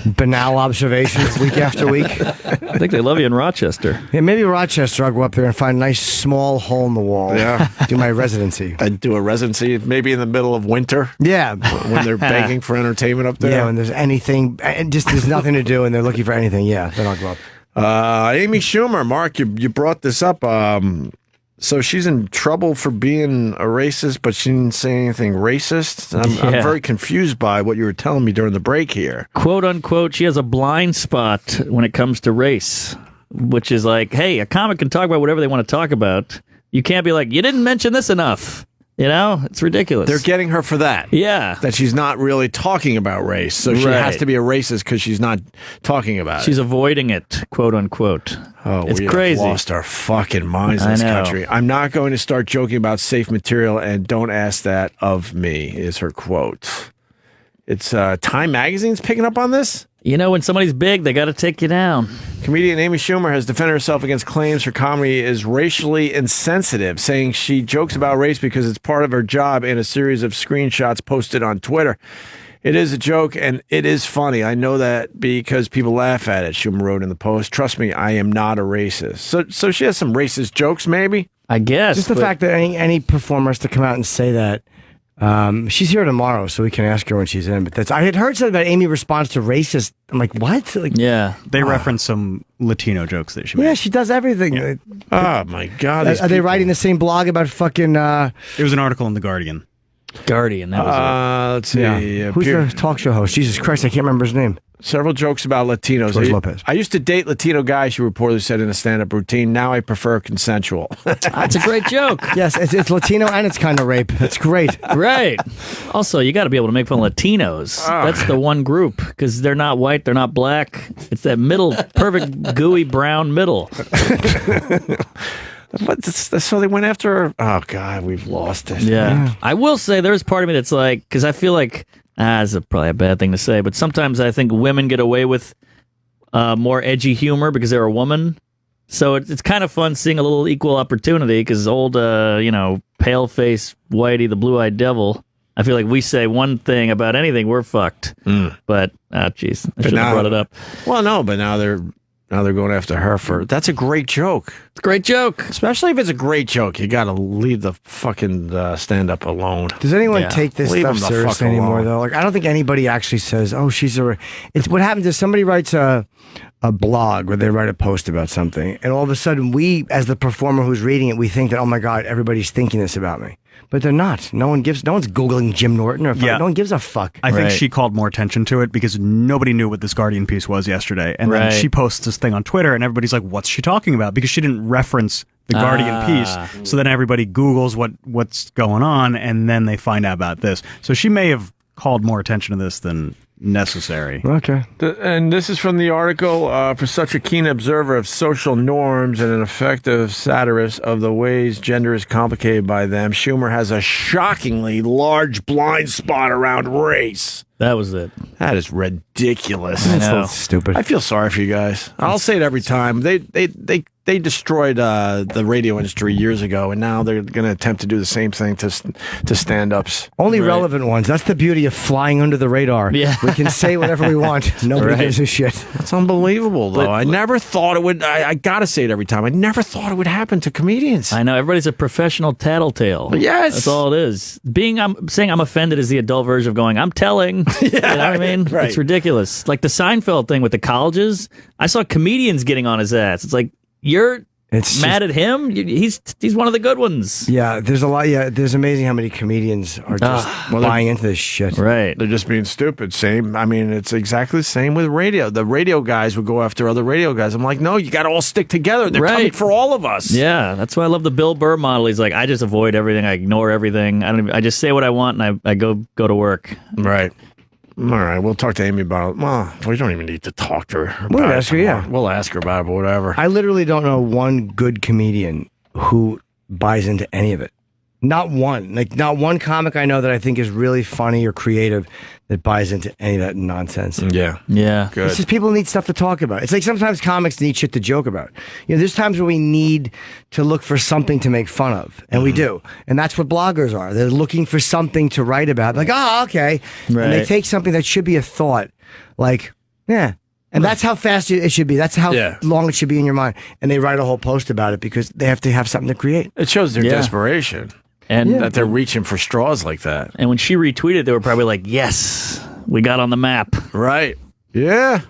banal observations week after week. I think they love you in Rochester. Yeah, maybe Rochester, I'll go up there and find a nice small hole in the wall. Yeah. Do my residency. I'd do a residency maybe in the middle of winter Yeah. when they're begging for entertainment up there. Yeah, when there's anything, and just there's nothing to do and they're looking for anything. Yeah, then I'll go up. Amy Schumer, Mark, you brought this up. So she's in trouble for being a racist, but she didn't say anything racist. I'm Yeah. very confused by what you were telling me during the break here. Quote unquote, she has a blind spot when it comes to race, which is like, hey, a comic can talk about whatever they want to talk about. You can't be like, you didn't mention this enough. You know, it's ridiculous. They're getting her for that. Yeah. That she's not really talking about race. So she Right. has to be a racist because she's not talking about She's it. avoiding it, quote unquote. Oh, it's we crazy. have lost our fucking minds in I this know. country. I'm not going to start joking about safe material, and don't ask that of me, is her quote. It's Time Magazine's picking up on this. You know, when somebody's big, they got to take you down. Comedian Amy Schumer has defended herself against claims her comedy is racially insensitive, saying she jokes about race because it's part of her job in a series of screenshots posted on Twitter. It is a joke, and it is funny. I know that because people laugh at it. Schumer wrote in the Post, trust me, I am not a racist. So she has some racist jokes, maybe? I guess. Just the fact that any performer has to come out and say that. She's here tomorrow, so we can ask her when she's in. But I had heard something about Amy responds to racist. I'm like, what? Like, yeah. They reference some Latino jokes that she made. yeah, she does everything. Yeah. Oh, my God. Are they writing the same blog about fucking... It was an article in The Guardian. Guardian, that was Let's see. Yeah. Who's the talk show host? Jesus Christ, I can't remember his name. Several jokes about Latinos. George Lopez. I used to date Latino guys, she reportedly said in a stand-up routine. Now I prefer consensual. That's a great joke. Yes, it's Latino and it's kind of rape. That's great. Right. Also, you got to be able to make fun of Latinos. That's the one group because they're not white, they're not black. It's that middle, perfect gooey brown middle. So they went after her. Oh, God, we've lost it. Yeah. I will say there's part of me that's like, because I feel like, it's probably a bad thing to say, but sometimes I think women get away with more edgy humor because they're a woman. So it's kind of fun seeing a little equal opportunity because old, pale-faced Whitey, the blue-eyed devil, I feel like we say one thing about anything, we're fucked. But, jeez, I shouldn't have brought it up. Well, no, but now they're going after her for... That's a great joke. It's a great joke. Especially if it's a great joke. You got to leave the fucking stand-up alone. Does anyone take this Leave stuff them the seriously fuck anymore, alone. though? Like, I don't think anybody actually says, oh, she's a... It's what happens is somebody writes a blog where they write a post about something, and all of a sudden we, as the performer who's reading it, we think that, oh my God, everybody's thinking this about me. But they're not. No one's Googling Jim Norton or no one gives a fuck. I think she called more attention to it because nobody knew what this Guardian piece was yesterday. And then she posts this thing on Twitter and everybody's like, what's she talking about? Because she didn't reference the Guardian piece. So then everybody Googles what's going on and then they find out about this. So she may have called more attention to this than necessary. Okay. And this is from the article, for such a keen observer of social norms and an effective satirist of the ways gender is complicated by them, Schumer has a shockingly large blind spot around race. That was it. That is ridiculous. I know. That's stupid. I feel sorry for you guys. I'll say it every time. They destroyed the radio industry years ago, and now they're going to attempt to do the same thing to stand-ups. Only relevant ones. That's the beauty of flying under the radar. Yeah. We can say whatever we want. Nobody gives a shit. That's unbelievable, though. I never thought it would. I got to say it every time. I never thought it would happen to comedians. I know. Everybody's a professional tattletale. Yes. That's all it is. I'm saying I'm offended is the adult version of going, I'm telling. You know what I mean? Right. It's ridiculous. Like the Seinfeld thing with the colleges. I saw comedians getting on his ass. It's like, you're mad at him? He's one of the good ones. Yeah, there's a lot. Yeah, there's amazing how many comedians are just buying into this shit. Right. They're just being stupid. Same. I mean, it's exactly the same with radio. The radio guys would go after other radio guys. I'm like, no, you got to all stick together. They're coming for all of us. Yeah, that's why I love the Bill Burr model. He's like, I just avoid everything. I ignore everything. I just say what I want and I go to work. Right. All right, we'll talk to Amy about it. Well, we don't even need to talk to her. We'll ask her, yeah. We'll ask her about it, but whatever. I literally don't know one good comedian who buys into any of it. Not one. Like, not one comic I know that I think is really funny or creative that buys into any of that nonsense. Yeah. Yeah. Good. It's just people need stuff to talk about. It's like sometimes comics need shit to joke about. You know, there's times where we need to look for something to make fun of, and we do. And that's what bloggers are. They're looking for something to write about. Like, oh, okay. Right. And they take something that should be a thought, like, yeah. And that's how fast it should be. That's how long it should be in your mind. And they write a whole post about it because they have to have something to create. It shows their desperation. And that they're reaching for straws like that. And when she retweeted, they were probably like, yes, we got on the map. Right. Yeah.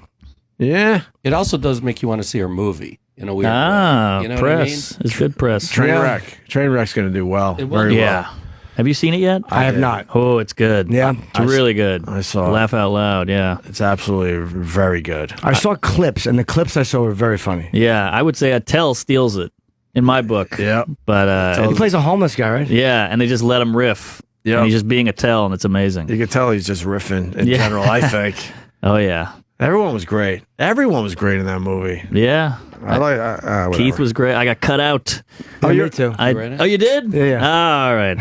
Yeah. It also does make you want to see her movie in a weird way. You know press. It's good press. Trainwreck. Trainwreck's going to do well. Very well. Have you seen it yet? I have not. Oh, it's good. Yeah. It's really good. I saw it. Laugh out loud, yeah. It's absolutely very good. I saw clips, and the clips I saw were very funny. Yeah, I would say Attell steals it in my book. Yeah. But He plays a homeless guy, right? yeah, and they just let him riff. Yeah. And he's just being Attell, and it's amazing. You can tell he's just riffing in general, I think. Oh, yeah. Everyone was great. Everyone was great in that movie. Yeah. I like Keith was great. I got cut out. Oh, me too. Oh, you did? Yeah. All right.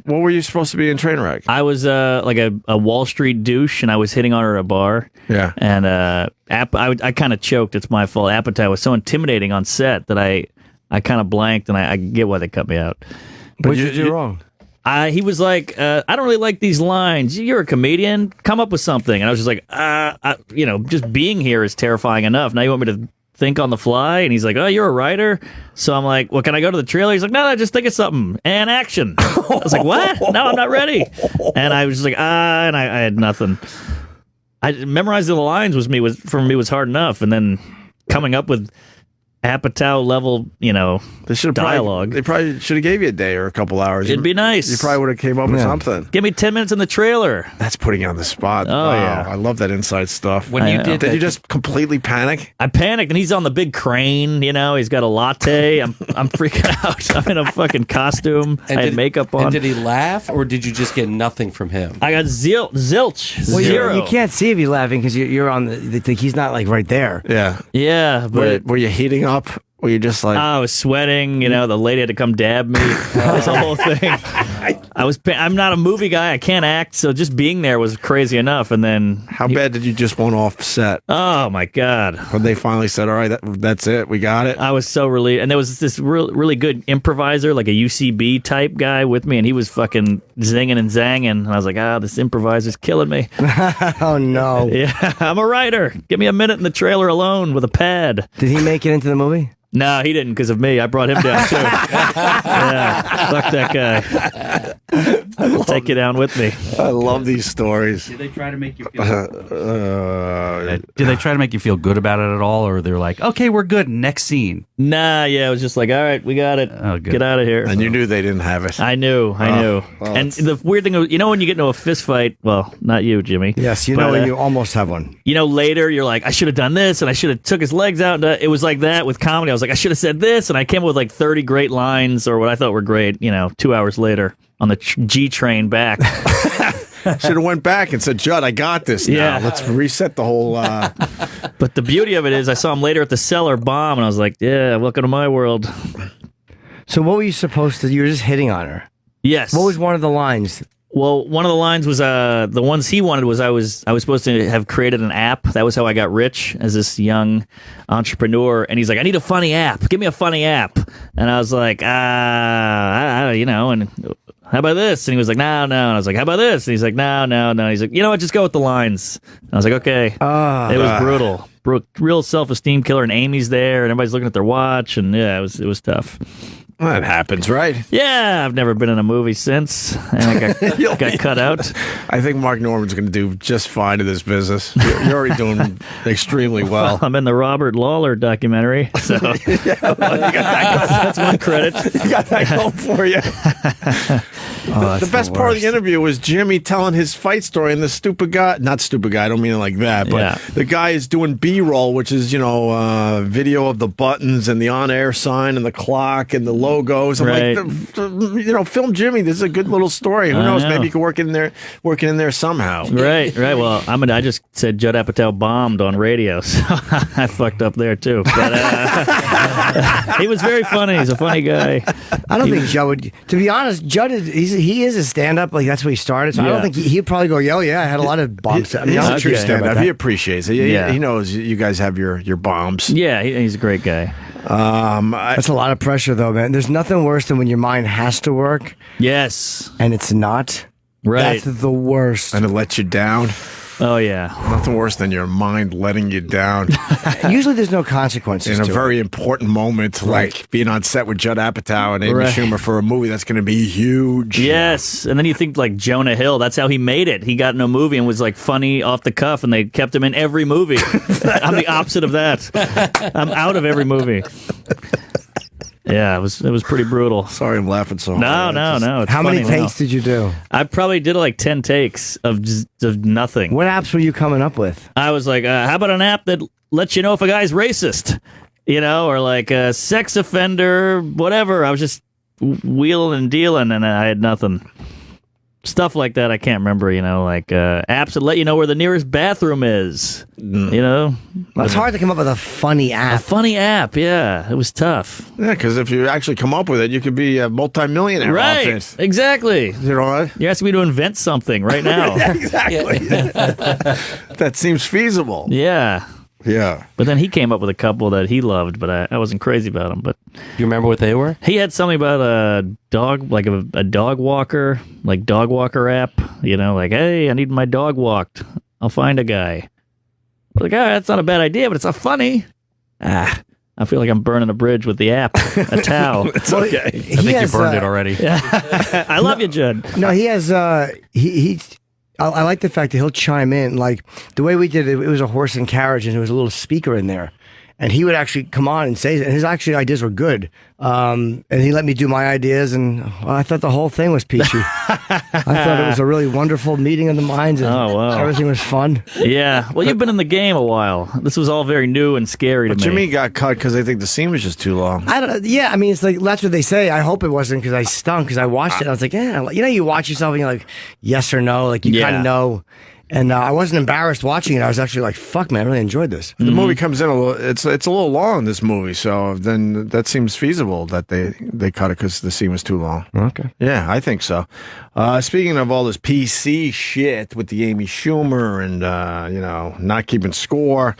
What were you supposed to be in Trainwreck? I was like a Wall Street douche, and I was hitting on her at a bar. Yeah. And I kind of choked. It's my fault. Appetite was so intimidating on set that I kind of blanked, and I get why they cut me out. What did you do wrong? He was like, I don't really like these lines. You're a comedian. Come up with something. And I was just like, just being here is terrifying enough. Now you want me to think on the fly? And he's like, oh, you're a writer? So I'm like, well, can I go to the trailer? He's like, no, just think of something. And action. I was like, what? No, I'm not ready. And I was just like, and I had nothing. Memorizing the lines for me was hard enough. And then coming up with Apatow level, dialogue. They probably should have gave you a day or a couple hours. It'd be nice. You probably would have came up with something. Give me 10 minutes in the trailer. That's putting you on the spot. Oh, wow. yeah. I love that inside stuff. When you did you just completely panic? I panicked, and he's on the big crane. He's got a latte. I'm freaking out. I'm in a fucking costume. I had makeup on. And did he laugh, or did you just get nothing from him? I got zilch. Well, Zero. you can't see if he's laughing because you're on he's not like right there. Yeah. Yeah, but Were you heating up? Were you just like... I was sweating. The lady had to come dab me. It was a whole thing. I'm not a movie guy. I can't act, so just being there was crazy enough. And then... How bad did you just want off set? Oh, my God. When they finally said, all right, that's it, we got it? I was so relieved. And there was this really good improviser, like a UCB type guy with me, and he was fucking zinging and zanging. And I was like, this improviser's killing me. Oh, no. Yeah, I'm a writer. Give me a minute in the trailer alone with a pad. Did he make it into the movie? No, he didn't because of me. I brought him down, too. Yeah, fuck that guy. I'll take you down with me. I love these stories. Did they try to make you feel? Did they try to make you feel good about it at all, or they're like, okay, we're good, next scene? Nah, yeah, it was just like, all right, we got it. Oh, good. Get out of here. And you knew they didn't have it. I knew. Well, And the weird thing, when you get into a fist fight, well, not you, Jimmy. Yes, but, when you almost have one. Later you're like, I should have done this, and I should have took his legs out. It was like that with comedy. I was like, I should have said this, and I came up with like 30 great lines, or what I thought were great, 2 hours later on the G train back. Should have went back and said, Judd, I got this now. Yeah. Let's reset the whole... But the beauty of it is I saw him later at the Cellar bomb, and I was like, yeah, welcome to my world. So what were you supposed to... You were just hitting on her. Yes. What was one of the lines? Well, one of the lines was the ones he wanted was I was supposed to have created an app. That was how I got rich as this young entrepreneur. And he's like, I need a funny app. Give me a funny app. And I was like, and how about this? And he was like, no. And I was like, how about this? And he's like, no. And he's like, you know what? Just go with the lines. And I was like, okay. It was brutal. Real self-esteem killer. And Amy's there, and everybody's looking at their watch. And yeah, it was tough. Well, that happens, right? Yeah, I've never been in a movie since, and I got cut out. I think Mark Norman's going to do just fine in this business. You're already doing extremely well. I'm in the Robert Lawler documentary, so that's one credit. You got that going for you. The best part of the interview was Jimmy telling his fight story, and the stupid guy, not stupid guy, I don't mean it like that, but the guy is doing B-roll, which is, video of the buttons and the on-air sign and the clock and the logos. I'm like, film Jimmy. This is a good little story. Who knows? Maybe you can work in there somehow. Right. Well, I just said Judd Apatow bombed on radio, so I fucked up there too. But he was very funny. He's a funny guy. I don't think Judd would. To be honest, Judd he is a stand-up. Like that's where he started. So I don't think he'd probably go, "Yo, yeah, I had a lot of bombs." I mean, he's I'm a true curious about stand-up. that. He appreciates it. He knows you guys have your bombs. Yeah, he's a great guy. That's a lot of pressure, though, man. There's nothing worse than when your mind has to work. Yes. And it's not. Right. That's the worst. And it lets you down. Oh, yeah. Nothing worse than your mind letting you down. Usually there's no consequences in a to very important moment, like being on set with Judd Apatow and Amy Schumer for a movie that's going to be huge. Yes. And then you think like Jonah Hill, that's how he made it. He got in a movie and was like funny off the cuff, and they kept him in every movie. I'm the opposite of that. I'm out of every movie. Yeah, it was pretty brutal. Sorry, I'm laughing so hard. No. It's How many funny takes did you do? I probably did like 10 takes of nothing. What apps were you coming up with? I was like, how about an app that lets you know if a guy's racist? Or like a sex offender, whatever. I was just wheeling and dealing, and I had nothing. Stuff like that I can't remember, like apps that let you know where the nearest bathroom is, Well, it's hard to come up with a funny app. A funny app, yeah. It was tough. Yeah, because if you actually come up with it, you could be a multimillionaire off it. Exactly. You know what? You're asking me to invent something right now. Exactly. That seems feasible. Yeah. Yeah. But then he came up with a couple that he loved, but I wasn't crazy about them. But You remember what they were? he had something about a dog, like a dog walker, like dog walker app. You know, like, hey, I need my dog walked. I'll find a guy. Like, that's not a bad idea, but it's not funny. I feel like I'm burning a bridge with the app. A towel. It's okay. I think you burned it already. I love you, Judd. No, he has. I like the fact that he'll chime in. Like the way we did it, it was a horse and carriage, and there was a little speaker in there, and he would actually come on and say. And his actually ideas were good. And he let me do my ideas, and I thought the whole thing was peachy. I thought it was a really wonderful meeting of the minds, and everything was fun. Yeah. Well, you've been in the game a while. This was all very new and scary to me. Jimmy got cut because I think the scene was just too long. I don't. Yeah, I mean, it's like that's what they say. I hope it wasn't because I stunk because I watched it. I was like, yeah, you know, you watch yourself and you're like, yes or no, like you kind of know. And I wasn't embarrassed watching it. I was actually like, fuck, man, I really enjoyed this. The movie comes in a little. It's a little long. This movie, so then that seems feasible that they cut it because the scene was too long. Okay. Yeah, I think so. Speaking of all this PC shit with the Amy Schumer and not keeping score,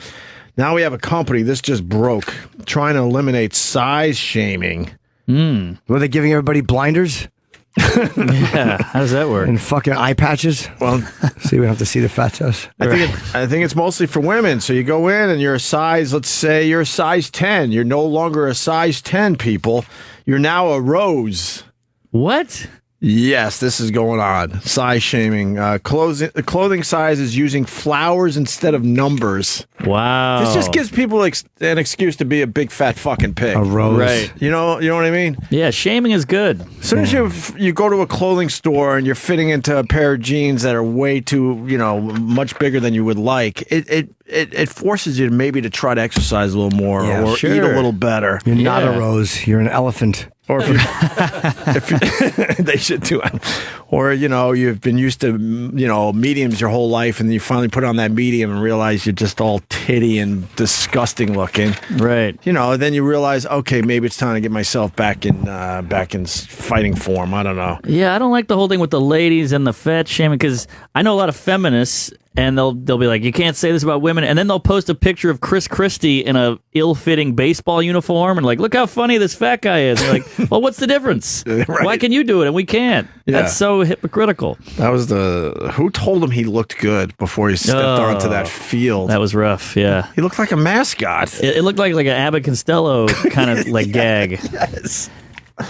now we have a company. This just broke, trying to eliminate size shaming. Were they giving everybody blinders? Yeah, how does that work? And fucking eye patches. Well, so you don't have to see the fat toes. I think it's mostly for women. So you go in and you're a size. Let's say you're a size 10. You're no longer a size 10. People, you're now a rose. What? Yes, this is going on. Size shaming. Clothing size is using flowers instead of numbers. Wow. This just gives people an excuse to be a big fat fucking pig. A rose. Right. You know what I mean? Yeah, shaming is good. As soon as you go to a clothing store and you're fitting into a pair of jeans that are way too, much bigger than you would like, it forces you maybe to try to exercise a little more or eat a little better. You're not a rose. You're an elephant. Or if you, they should do it. Or, you've been used to, mediums your whole life and then you finally put on that medium and realize you're just all titty and disgusting looking. Right. Then you realize, okay, maybe it's time to get myself back in fighting form. I don't know. Yeah, I don't like the whole thing with the ladies and the fat shaming because I know a lot of feminists and they'll be like, you can't say this about women, and then they'll post a picture of Chris Christie in a ill-fitting baseball uniform and like, look how funny this fat guy is. And they're like, well, what's the difference? Right. Why can you do it and we can't? Yeah. That's so hypocritical. That was who told him he looked good before he stepped onto that field? That was rough. Yeah, he looked like a mascot. It looked like an Abbott Costello kind of like gag. Yes.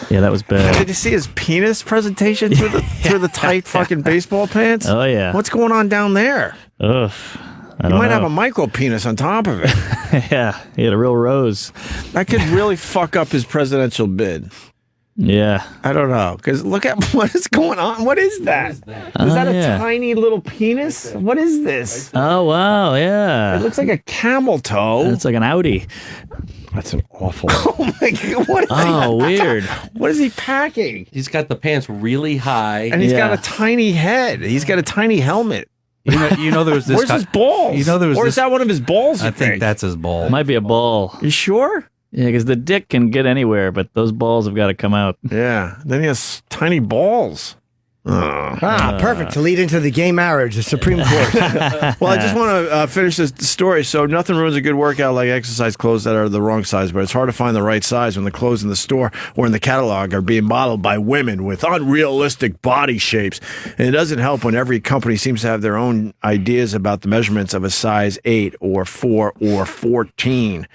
Yeah, that was bad. Did you see his penis presentation through the tight fucking baseball pants? Oh, yeah. What's going on down there? Ugh. You might have a micro penis on top of it. Yeah, he had a real rose. That could really fuck up his presidential bid. Yeah. I don't know. Because look at what is going on. What is that? Is that a tiny little penis? What is this? Oh, wow. Yeah. It looks like a camel toe. It's like an Audi. That's an awful. Oh my God! Weird. What is he packing? He's got the pants really high, and he's got a tiny head. He's got a tiny helmet. You know there was this. Where's his balls? Or is that one of his balls? I think that's his ball. Might be a ball. You sure? Yeah, because the dick can get anywhere, but those balls have got to come out. Yeah. Then he has tiny balls. Perfect to lead into the gay marriage, the Supreme Court. Well, I just want to finish this story. So nothing ruins a good workout like exercise clothes that are the wrong size, but it's hard to find the right size when the clothes in the store or in the catalog are being modeled by women with unrealistic body shapes. And it doesn't help when every company seems to have their own ideas about the measurements of a size 8 or 4 or 14.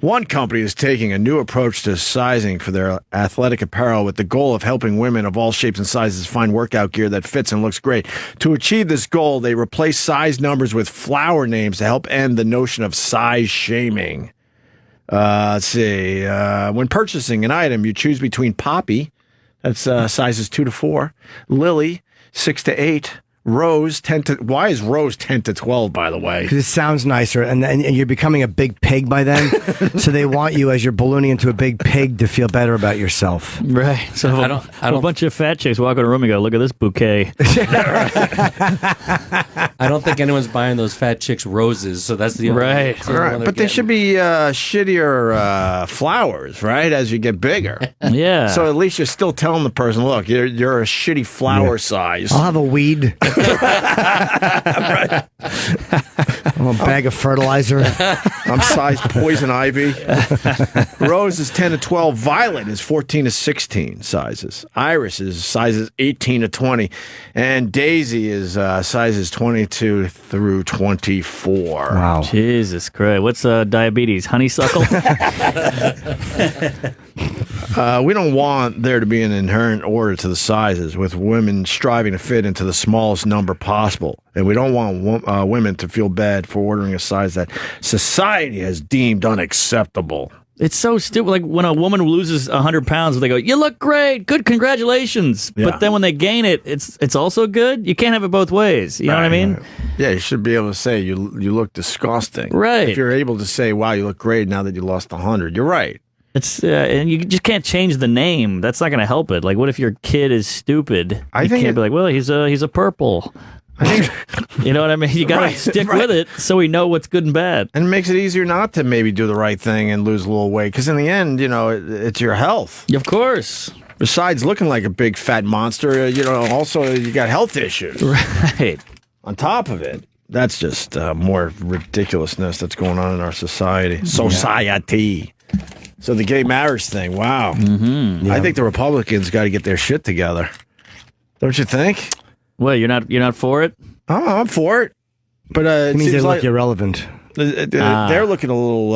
One company is taking a new approach to sizing for their athletic apparel with the goal of helping women of all shapes and sizes find workout gear that fits and looks great. To achieve this goal, they replace size numbers with flower names to help end the notion of size shaming. Let's see. When purchasing an item, you choose between Poppy, that's sizes 2 to 4, Lily, 6 to 8, Rose 10 to. Why is Rose 10 to 12? By the way, because it sounds nicer, and you're becoming a big pig by then. So they want you, as you're ballooning into a big pig, to feel better about yourself. Right. So I don't. A bunch of fat chicks walk in a room and go, "Look at this bouquet." I don't think anyone's buying those fat chicks roses, so that's the only right. All right, but they should be shittier flowers, right? As you get bigger. Yeah. So at least you're still telling the person, look, you're a shitty flower size. I'll have a weed. Right. A bag of fertilizer. All I'm size poison ivy. Rose is 10 to 12. Violet is 14 to 16 sizes. Iris is sizes 18 to 20. And Daisy is sizes 22 through 24. Wow. Jesus Christ. What's diabetes? Honeysuckle? We don't want there to be an inherent order to the sizes, with women striving to fit into the smallest number possible. And we don't want women to feel bad for ordering a size that society has deemed unacceptable. It's so stupid. Like when a woman loses 100 pounds, they go, "You look great, good, congratulations." Yeah. But then when they gain it, it's also good. You can't have it both ways. You know what I mean? Yeah, you should be able to say you look disgusting. Right. If you're able to say, "Wow, you look great," now that you lost 100, you're right. It's and you just can't change the name. That's not going to help it. Like, what if your kid is stupid? I you think can't be like, "Well, he's a purple." You know what I mean? You got to stick with it so we know what's good and bad. And it makes it easier not to maybe do the right thing and lose a little weight, because in the end, it's your health. Of course. Besides looking like a big fat monster, also you got health issues. Right. On top of it, that's just more ridiculousness that's going on in our society. Society. So the gay marriage thing, wow. Mm-hmm. Yeah. I think the Republicans got to get their shit together. Don't you think? Well, you're not for it? Oh, I'm for it. But it means they look irrelevant. They're looking a little,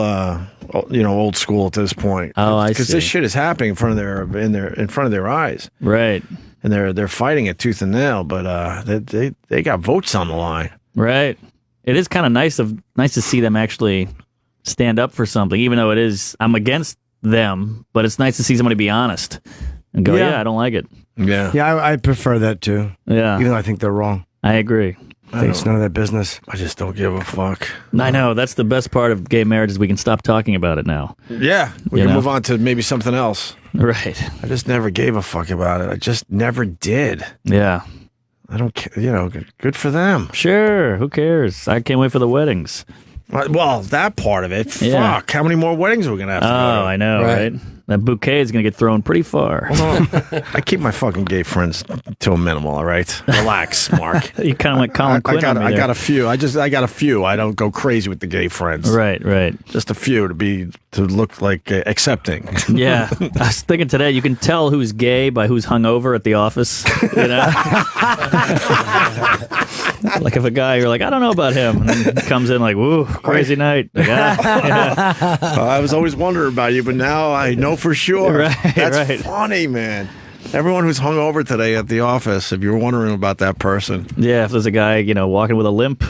old school at this point. Oh, I see. Because this shit is happening in front of their eyes. Right. And they're fighting it tooth and nail. But they got votes on the line. Right. It is kind of nice to see them actually stand up for something, even though I'm against them. But it's nice to see somebody be honest and go, yeah I don't like it. Yeah. Yeah, I prefer that too. Yeah. Even though I think they're wrong. I agree. I think it's none of their business. I just don't give a fuck. I know. That's the best part of gay marriage is we can stop talking about it now. Yeah. We can move on to maybe something else. Right. I just never gave a fuck about it. I just never did. Yeah. I don't care. Good for them. Sure. Who cares? I can't wait for the weddings. Well, that part of it. Yeah. Fuck. How many more weddings are we going to have to go to? I know, right? That bouquet is going to get thrown pretty far. I keep my fucking gay friends to a minimal, all right? Relax, Mark. You kind of like Colin Quinn on me there. I got a few. I got a few. I don't go crazy with the gay friends. Right. Just a few to look like accepting. Yeah. I was thinking today, you can tell who's gay by who's hungover at the office. Like if a guy, you're like, I don't know about him. And then he comes in like, woo, crazy night. Like, I was always wondering about you, but now I know for sure. Right, That's funny, man. Everyone who's hungover today at the office, if you're wondering about that person. Yeah, if there's a guy, walking with a limp.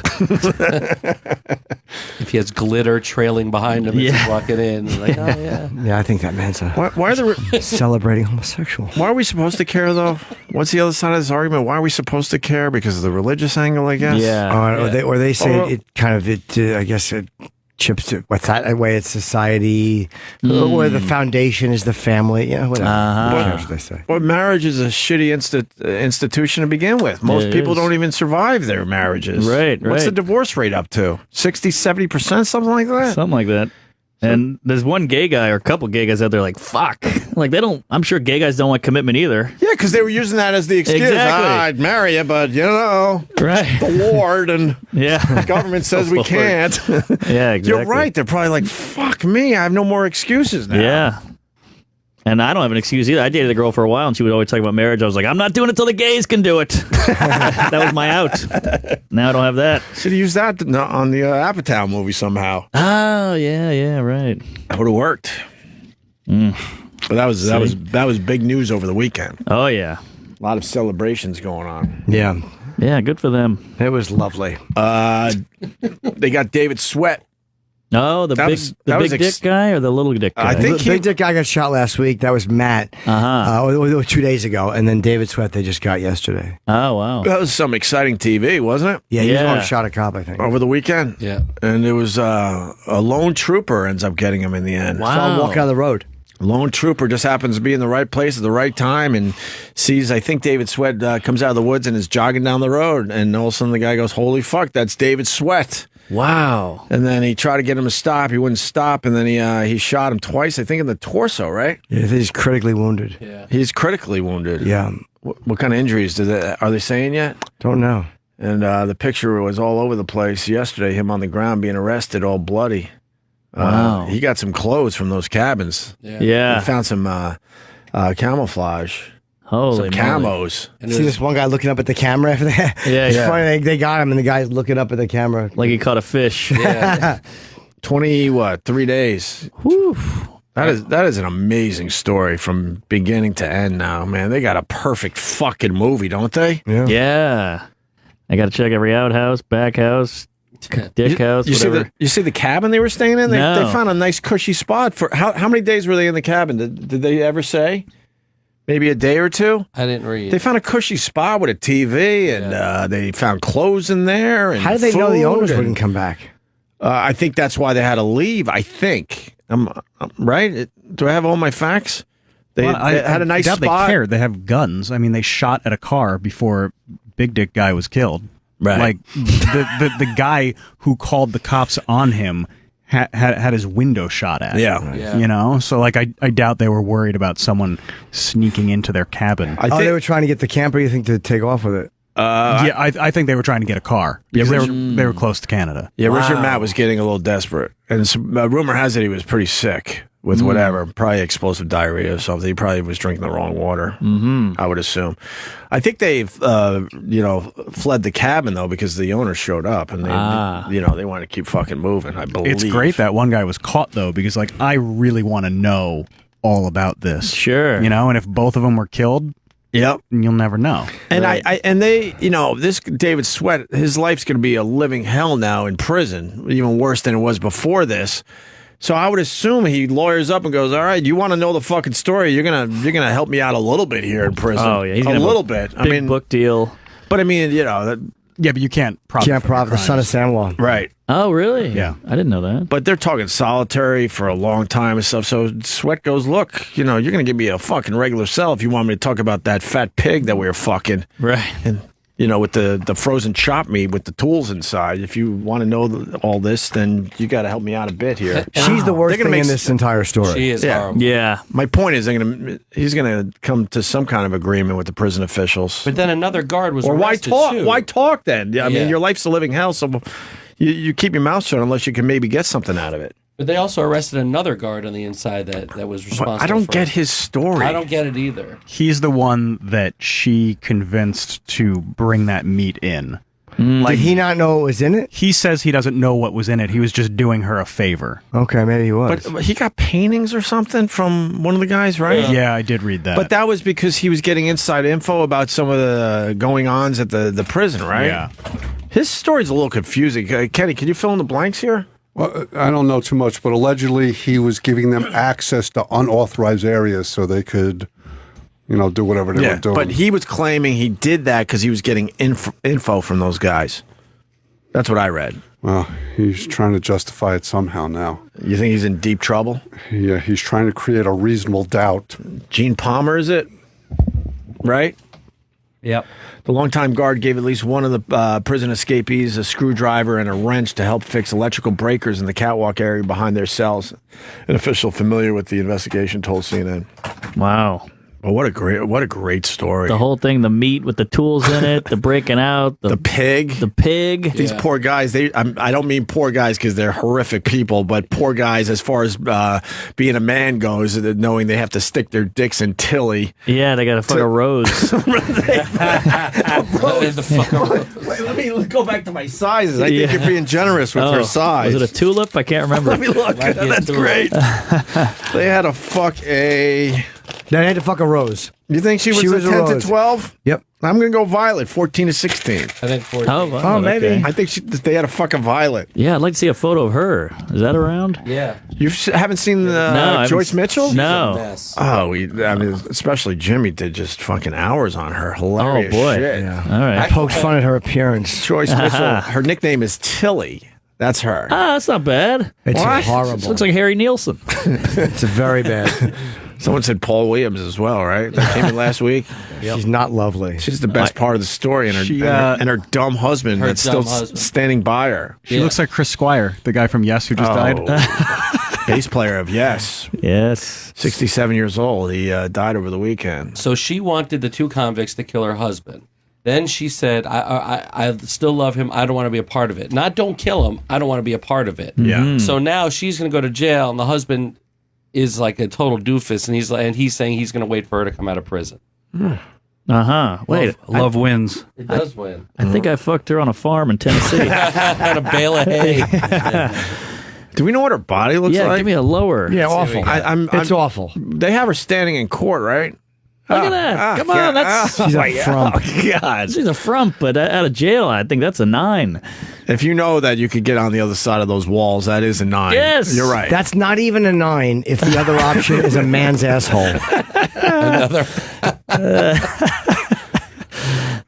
If he has glitter trailing behind him as he's walking in. Like, oh, yeah. Yeah, I think that man's why are the celebrating homosexual. Why are we supposed to care, though? What's the other side of this argument? Why are we supposed to care? Because of the religious angle, I guess? Yeah. Or they say I guess it chips to what's that way? It's society, where the foundation is the family. Yeah, whatever. What cares they say? Well, marriage is a shitty institution to begin with. Most people don't even survive their marriages. Right. What's the divorce rate up to? 60, 70%, something like that? Something like that. And there's one gay guy or a couple gay guys out there like, fuck. Like, I'm sure gay guys don't want commitment either. Yeah, because they were using that as the excuse. Exactly. I'd marry you, but, right. the Lord and the government says we can't. Yeah, exactly. You're right. They're probably like, fuck me. I have no more excuses now. Yeah. And I don't have an excuse either. I dated a girl for a while, and she would always talk about marriage. I was like, I'm not doing it till the gays can do it. That was my out. Now I don't have that. Should have used that on the Apatow movie somehow. Oh, yeah, right. That would have worked. But that was big news over the weekend. Oh, yeah. A lot of celebrations going on. Yeah. Yeah, good for them. It was lovely. They got David Sweat. Oh, the big dick guy or the little dick guy? I think the big dick guy got shot last week. That was Matt. Or 2 days ago. And then David Sweat they just got yesterday. Oh, wow. That was some exciting TV, wasn't it? Yeah, he was the one who shot a cop, I think. Over the weekend? Yeah. And it was a lone trooper ends up getting him in the end. Wow. Saw him walk down the road. Lone trooper just happens to be in the right place at the right time and sees, I think David Sweat comes out of the woods and is jogging down the road. And all of a sudden the guy goes, holy fuck, that's David Sweat. Wow. And then he tried to get him to stop. He wouldn't stop. And then he shot him twice, I think in the torso, right? Yeah, he's critically wounded. Yeah. He's critically wounded. Yeah. What kind of injuries are they saying yet? Don't know. And the picture was all over the place yesterday, him on the ground being arrested, all bloody. Wow. He got some clothes from those cabins. Yeah. He found some camouflage. Holy some moly. camos. See this one guy looking up at the camera after that? Yeah, It's yeah. funny. They got him, and the guy's looking up at the camera. Like he caught a fish. 3 days. Whew. That is an amazing story from beginning to end now, man. They got a perfect fucking movie, don't they? Yeah. I got to check every outhouse, back house, dick house, You whatever. see the cabin they were staying in? They No. found a nice cushy spot for how many days were they in the cabin? Did they ever say? Maybe a day or two? I didn't read. They found a cushy spot with a TV and they found clothes in there. And How did they know the food owners and- wouldn't come back? I think that's why they had to leave. I think. I'm right. Do I have all my facts? They had a nice I doubt spot. They cared. They have guns. I mean, they shot at a car before Big Dick guy was killed. Right. Like the guy who called the cops on him had his window shot at. Yeah. You know, so like I doubt they were worried about someone sneaking into their cabin. They were trying to get the camper, you think, to take off with it? I think they were trying to get a car because they were close to Canada. Yeah, Richard Matt was getting a little desperate, and rumor has it he was pretty sick with whatever, probably explosive diarrhea or something. He probably was drinking the wrong water. Mm-hmm. I would assume. I think they've fled the cabin though because the owners showed up and they wanted to keep fucking moving. I believe It's great that one guy was caught though because like I really want to know all about this. Sure. You know, and if both of them were killed. Yep. You'll never know. And this David Sweat, his life's going to be a living hell now in prison, even worse than it was before this. So I would assume he lawyers up and goes, "All right, you want to know the fucking story? You're gonna help me out a little bit here in prison. Oh yeah, he's a gonna have little bit. Big book deal. But I mean, Yeah, but you can't profit. Can't profit the son of San Juan. right? Oh really? Yeah. I didn't know that. But they're talking solitary for a long time and stuff. So Sweat goes, "Look, you're gonna give me a fucking regular cell if you want me to talk about that fat pig that we were fucking." Right. And with the frozen chop meat with the tools inside. If you want to know all this, then you got to help me out a bit here. She's the worst They're gonna thing make in this entire story. She is Yeah. horrible. Yeah. My point is, he's gonna come to some kind of agreement with the prison officials. But then another guard was Or why arrested talk? too. Why talk then? I mean, Yeah. your life's a living hell, so you keep your mouth shut unless you can maybe get something out of it. But they also arrested another guard on the inside that was responsible. But I don't for get it. his story. I don't get it either. He's the one that she convinced to bring that meat in. Did he not know what was in it? He says he doesn't know what was in it. He was just doing her a favor. Okay, maybe he was. But he got paintings or something from one of the guys, right? Yeah, I did read that. But that was because he was getting inside info about some of the going-ons at the prison, right? Yeah. His story's a little confusing. Kenny, can you fill in the blanks here? Well, I don't know too much, but allegedly he was giving them access to unauthorized areas so they could, do whatever they were doing. But he was claiming he did that because he was getting info from those guys. That's what I read. Well, he's trying to justify it somehow now. You think he's in deep trouble? Yeah, he's trying to create a reasonable doubt. Gene Palmer, is it? Right? Yep. The longtime guard gave at least one of the prison escapees a screwdriver and a wrench to help fix electrical breakers in the catwalk area behind their cells. An official familiar with the investigation told CNN. Wow. Well, what a great story. The whole thing, the meat with the tools in it, the breaking out, the pig. The pig. These poor guys, I don't mean poor guys because they're horrific people, but poor guys as far as being a man goes, knowing they have to stick their dicks in Tilly. Yeah, they got to fuck a rose. Wait, let me go back to my sizes. I think you're being generous with her size. Was it a tulip? I can't remember. Let me look. That's great. They had to fuck a... They had to fuck a rose. You think she was a 10 rose. to 12? Yep. I'm going to go Violet, 14 to 16. I think 14. Oh, maybe. okay. I think they had to fuck a Violet. Yeah, I'd like to see a photo of her. Is that around? Yeah. You haven't seen No, I haven't Joyce Mitchell? No. Mess. Oh, especially Jimmy did just fucking hours on her. Hilarious Oh, boy. shit. Yeah. All right. I poked fun at her appearance. Joyce Mitchell, her nickname is Tilly. That's her. Ah, that's not bad. It's What? horrible. Looks like Harry Nielsen. It's very bad. Someone said Paul Williams as well, right? That came in last week. She's not lovely. She's the best part of the story, and her dumb husband that's still standing by her. She looks like Chris Squire, the guy from Yes who just died. Bass player of Yes. Yes. 67 years old. He died over the weekend. So she wanted the two convicts to kill her husband. Then she said, I still love him. I don't want to be a part of it. Not don't kill him. I don't want to be a part of it. Yeah. So now she's going to go to jail, and the husband is like a total doofus, and he's saying he's going to wait for her to come out of prison. Wait, love wins. It does win. I think I fucked her on a farm in Tennessee. On a bale of hay. Do we know what her body looks like? Yeah, give me a lower. Yeah, awful. It's awful. They have her standing in court, right? Look at that. Come on. That's She's a frump. Oh, God. She's a frump, but out of jail, I think that's a 9. If you know that you could get on the other side of those walls, that is a 9. Yes. You're right. That's not even a 9 if the other option is a man's asshole. Another.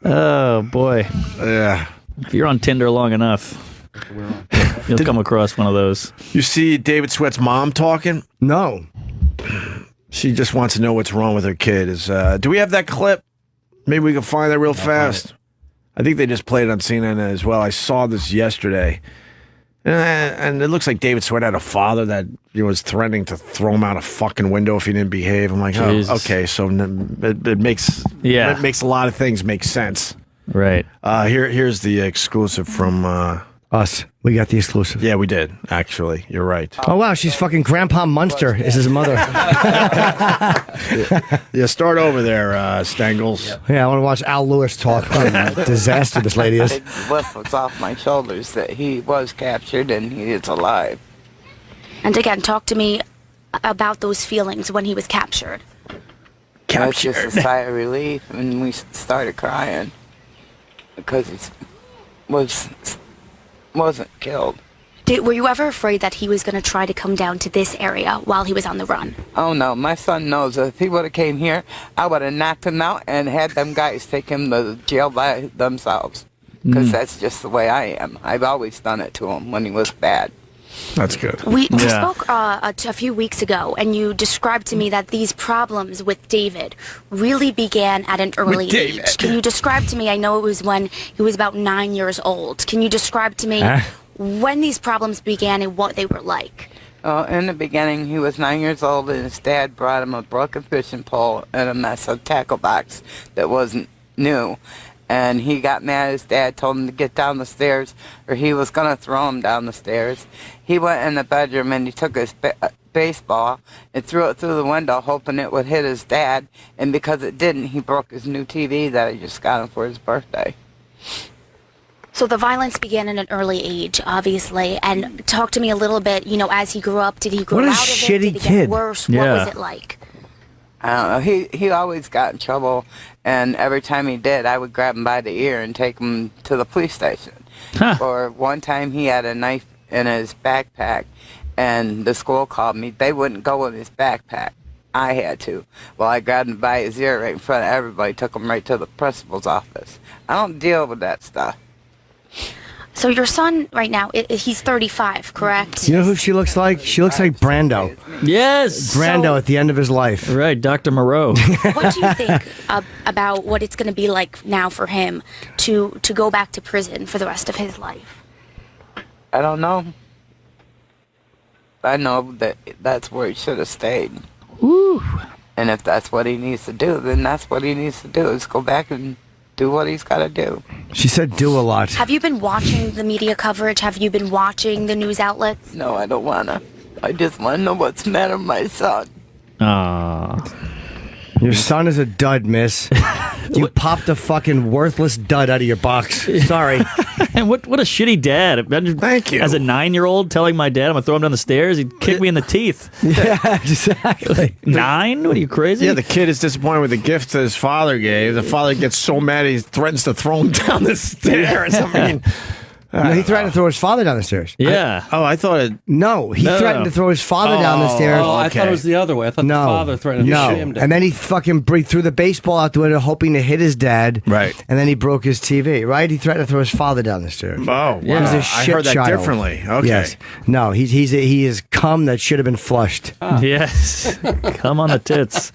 Oh, boy. Yeah. If you're on Tinder long enough, you'll come across one of those. You see David Sweat's mom talking? No. She just wants to know what's wrong with her kid. Do we have that clip? Maybe we can find that real fast. I think they just played it on CNN as well. I saw this yesterday. And it looks like David Sweat had a father that was threatening to throw him out a fucking window if he didn't behave. I'm like, Jesus. oh, okay, so it makes a lot of things make sense. Right. Here's the exclusive from us. We got the exclusive. Yeah, we did, actually. You're right. Oh, wow, she's fucking Grandpa Munster is his mother. Yeah, start over there, Stangles. Yeah, I want to watch Al Lewis talk. Oh, disaster this lady is. Lift was off my shoulders that he was captured and he is alive. And again, talk to me about those feelings when he was captured. It's just a sigh of relief, and we started crying because he wasn't killed. Were you ever afraid that he was going to try to come down to this area while he was on the run? Oh no, my son knows that if he would have came here, I would have knocked him out and had them guys take him to jail by themselves. Because that's just the way I am. I've always done it to him when he was bad. That's good. We spoke a few weeks ago, and you described to me that these problems with David really began at an early age. Can you describe to me, I know it was when he was about 9 years old. Can you describe to me when these problems began and what they were like? In the beginning, he was 9 years old, and his dad brought him a broken fishing pole and a mess of tackle box that wasn't new. And he got mad. His dad told him to get down the stairs, or he was going to throw him down the stairs. He went in the bedroom and he took his baseball and threw it through the window, hoping it would hit his dad. And because it didn't, he broke his new TV that he just got him for his birthday. So the violence began at an early age, obviously. And talk to me a little bit, as he grew up, did he grow out of it? Did it get worse? What was it like? I don't know. He always got in trouble, and every time he did, I would grab him by the ear and take him to the police station. Or one time he had a knife in his backpack, and the school called me. They wouldn't go in his backpack. I had to. Well, I grabbed him by his ear right in front of everybody, took him right to the principal's office. I don't deal with that stuff. So your son right now, he's 35, correct? You know who she looks like? She looks like Brando. Yes. Brando at the end of his life. Right, Dr. Moreau. What do you think about what it's going to be like now for him to go back to prison for the rest of his life? I don't know. I know that that's where he should have stayed. Woo. And if that's what he needs to do, then that's what he needs to do, is go back and do what he's got to do. She said do a lot. Have you been watching the media coverage? Have you been watching the news outlets? No, I don't want to. I just want to know what's the matter with my son. Your son is a dud, miss. You popped a fucking worthless dud out of your box. Sorry. And what a shitty dad. Thank you. As a 9-year-old telling my dad I'm going to throw him down the stairs, he'd kick me in the teeth. Yeah, exactly. 9? What are you, crazy? Yeah, the kid is disappointed with the gift that his father gave. The father gets so mad he threatens to throw him down the stairs. I mean... No, he threatened to throw his father down the stairs. Yeah. I thought it... No, he threatened to throw his father down the stairs. Oh, I thought it was the other way. I thought the father threatened to shoot him down. And then he fucking threw the baseball out the window, hoping to hit his dad. Right. And then he broke his TV, right? He threatened to throw his father down the stairs. Oh, wow. He's a shit I heard that child. differently. Okay. Yes. No, he is cum that should have been flushed. Yes. Come on the tits.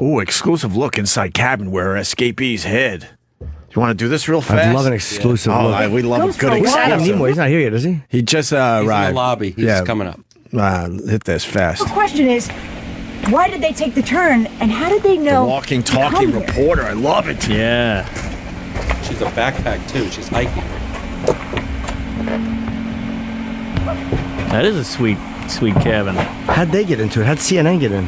Ooh, exclusive look inside cabin where escapee's head. Do you want to do this real fast? I'd love an exclusive look. We love a good Where's Adam exclusive. Nimoy? He's not here yet, is he? He just He's arrived. in the lobby. He's coming up. Hit this fast. The question is, why did they take the turn, and how did they know? The walking, talking reporter. I love it. Yeah. She's a backpack too. She's hiking. That is a sweet cabin. How'd they get into it? How'd CNN get in?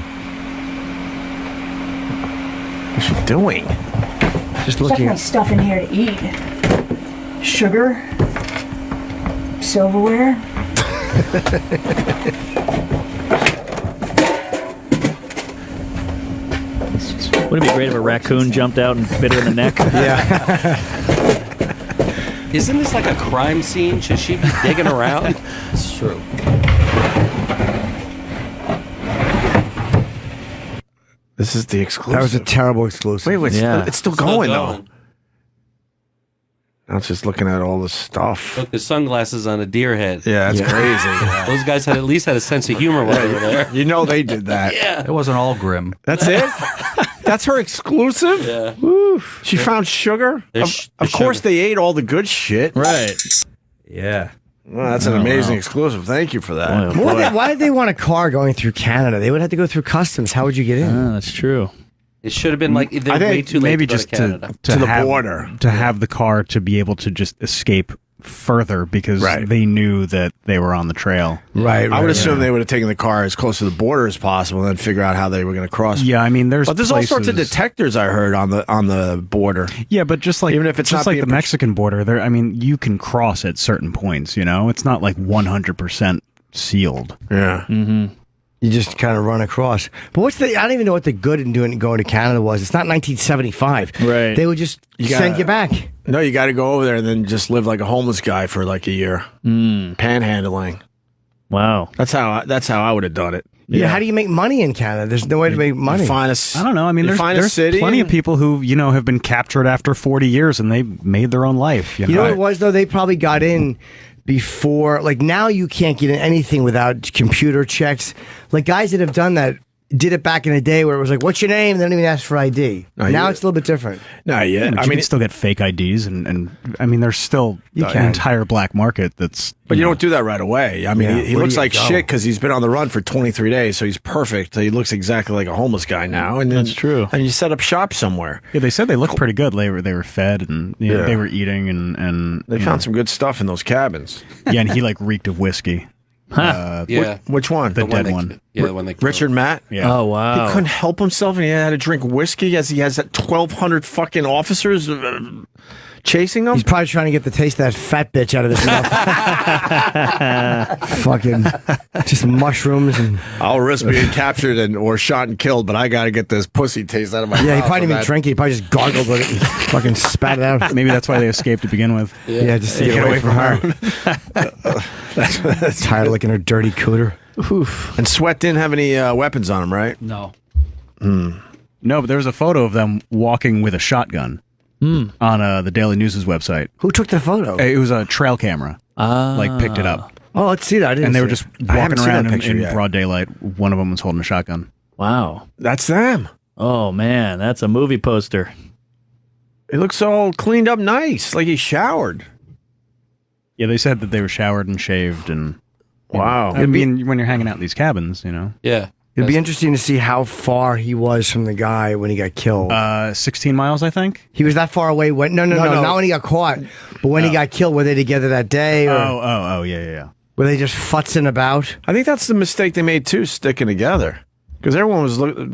What's she doing? Just Check looking my at stuff in here to eat. Sugar. Silverware. Wouldn't it be great if a raccoon jumped out and bit her in the neck? Yeah. Isn't this like a crime scene? Should she be digging around? It's true. This is the exclusive. That was a terrible exclusive. Wait, Yeah. it's still going though. I was just looking at all this stuff. Look, the sunglasses on a deer head. Yeah, that's crazy. Those guys had at least had a sense of humor while they were there. You know they did that. Yeah. It wasn't all grim. That's it? That's her exclusive? Yeah. Oof. She found sugar? There's Of course sugar. they ate all the good shit. Right. Yeah. Well, that's an amazing exclusive. Thank you for that. Why did they want a car going through Canada? They would have to go through customs. How would you get in? That's true. It should have been like they're I think way too late maybe to go just to Canada. to the have, border. to have the car to be able to just escape further because Right. they knew that they were on the trail. Right. I would assume they would have taken the car as close to the border as possible and then figure out how they were going to cross. Yeah, I mean, there's But there's all sorts of places- detectors I heard on the border. Yeah, but just like Even if it's just not like the being Mexican border, there. I mean, you can cross at certain points. You know, it's not like 100% sealed. Yeah. Mm-hmm. You just kind of run across. But what's the? I don't even know what the good in going to Canada was. It's not 1975. Right. They would just send you back. No, you got to go over there and then just live like a homeless guy for like a year. Panhandling. Wow. That's how I would have done it. Yeah. How do you make money in Canada? There's no way to make money. You find a, I don't know. I mean, you find a there's city plenty and- of people who have been captured after 40 years and they made their own life. You know what it was though? They probably got in before. Like now, you can't get in anything without computer checks. Like guys that have done that did it back in the day where it was like, "What's your name?" And they don't even ask for ID. No, now you- it's a little bit different. No, yeah. Yeah, but I you mean, can still get fake IDs, and I mean, there's still You an can. entire black market that's. but you don't do that right away. I mean, Yeah. he Where looks do you like go? shit because he's been on the run for 23 days, so he's perfect. He looks exactly like a homeless guy now. And then, That's true. And you set up shop somewhere. Yeah, they said they looked pretty good. They were fed and Yeah. they were eating and They found some good stuff in those cabins. Yeah, and he like reeked of whiskey. Yeah. Which one? The dead they- one. Yeah, the one they killed. Richard Matt? Yeah. Oh, wow. He couldn't help himself and he had to drink whiskey as he has 1,200 fucking officers chasing him. He's probably trying to get the taste of that fat bitch out of his mouth. Fucking just mushrooms and I'll risk being captured or shot and killed, but I got to get this pussy taste out of my mouth. yeah, he probably from didn't even that. drink it. He probably just gargled with it and fucking spat it out. Maybe that's why they escaped to begin with. Yeah, just to get away from her. Tired of licking her dirty cooter. Oof. And Sweat didn't have any weapons on him, right? No. No, but there was a photo of them walking with a shotgun on the Daily News' website. Who took the photo? It was a trail camera. Like picked it up, Oh, let's see that. I didn't and they see were it. just I haven't walking seen around that picture in yet. broad daylight. One of them was holding a shotgun. Wow. That's them. Oh, man. That's a movie poster. He looks all cleaned up nice, like he showered. Yeah, they said that they were showered and shaved, and Wow. I mean, when you're hanging out in these cabins, Yeah. It'd be interesting to see how far he was from the guy when he got killed. 16 miles, I think. He was that far away when no, not when he got caught, but when he got killed. Were they together that day, or Oh, yeah. were they just futzing about? I think that's the mistake they made too, sticking together. Because everyone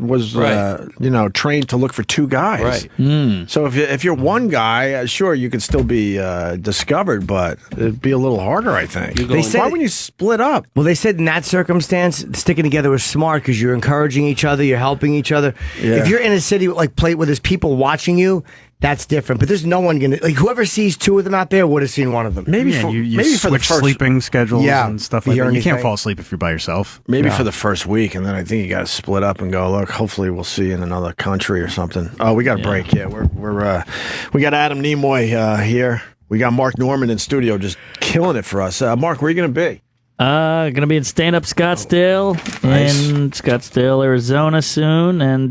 was Right. trained to look for two guys. Right. So if you're one guy, sure you could still be discovered, but it'd be a little harder, I think. They said- Why wouldn't you split up? Well, they said in that circumstance, sticking together was smart because you're encouraging each other, you're helping each other. Yeah. If you're in a city where there's people watching you, that's different. But there's no one gonna whoever sees two of them out there would have seen one of them. Maybe Yeah, for you maybe for the switch first sleeping schedules Yeah, and stuff you like hear that. You can't anything? fall asleep if you're by yourself. maybe for the first week, and then I think you got to split up and go. Look, hopefully we'll see you in another country or something. Oh, we got a break. Yeah, we got Adam Nimoy here. We got Mark Norman in studio, just killing it for us. Mark, where are you going to be? Gonna be in Stand Up Scottsdale Nice. in Scottsdale, Arizona soon, and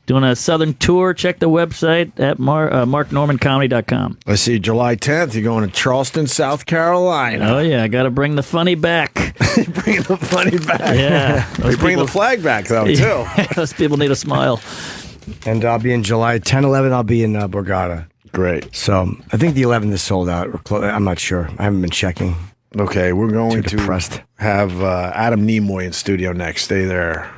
doing a southern tour. Check the website at marknormancomedy.com. I see July 10th. You're going to Charleston, South Carolina. Oh yeah, I got to bring the funny back. Bringing the funny back. Yeah, You're bringing the flag back, though, too. Those people need a smile. And I'll be in July 10, 11. I'll be in Borgata. Great. So I think the 11th is sold out. I'm not sure. I haven't been checking. Okay, we're going Too depressed. to have Adam Nimoy in studio next. Stay there.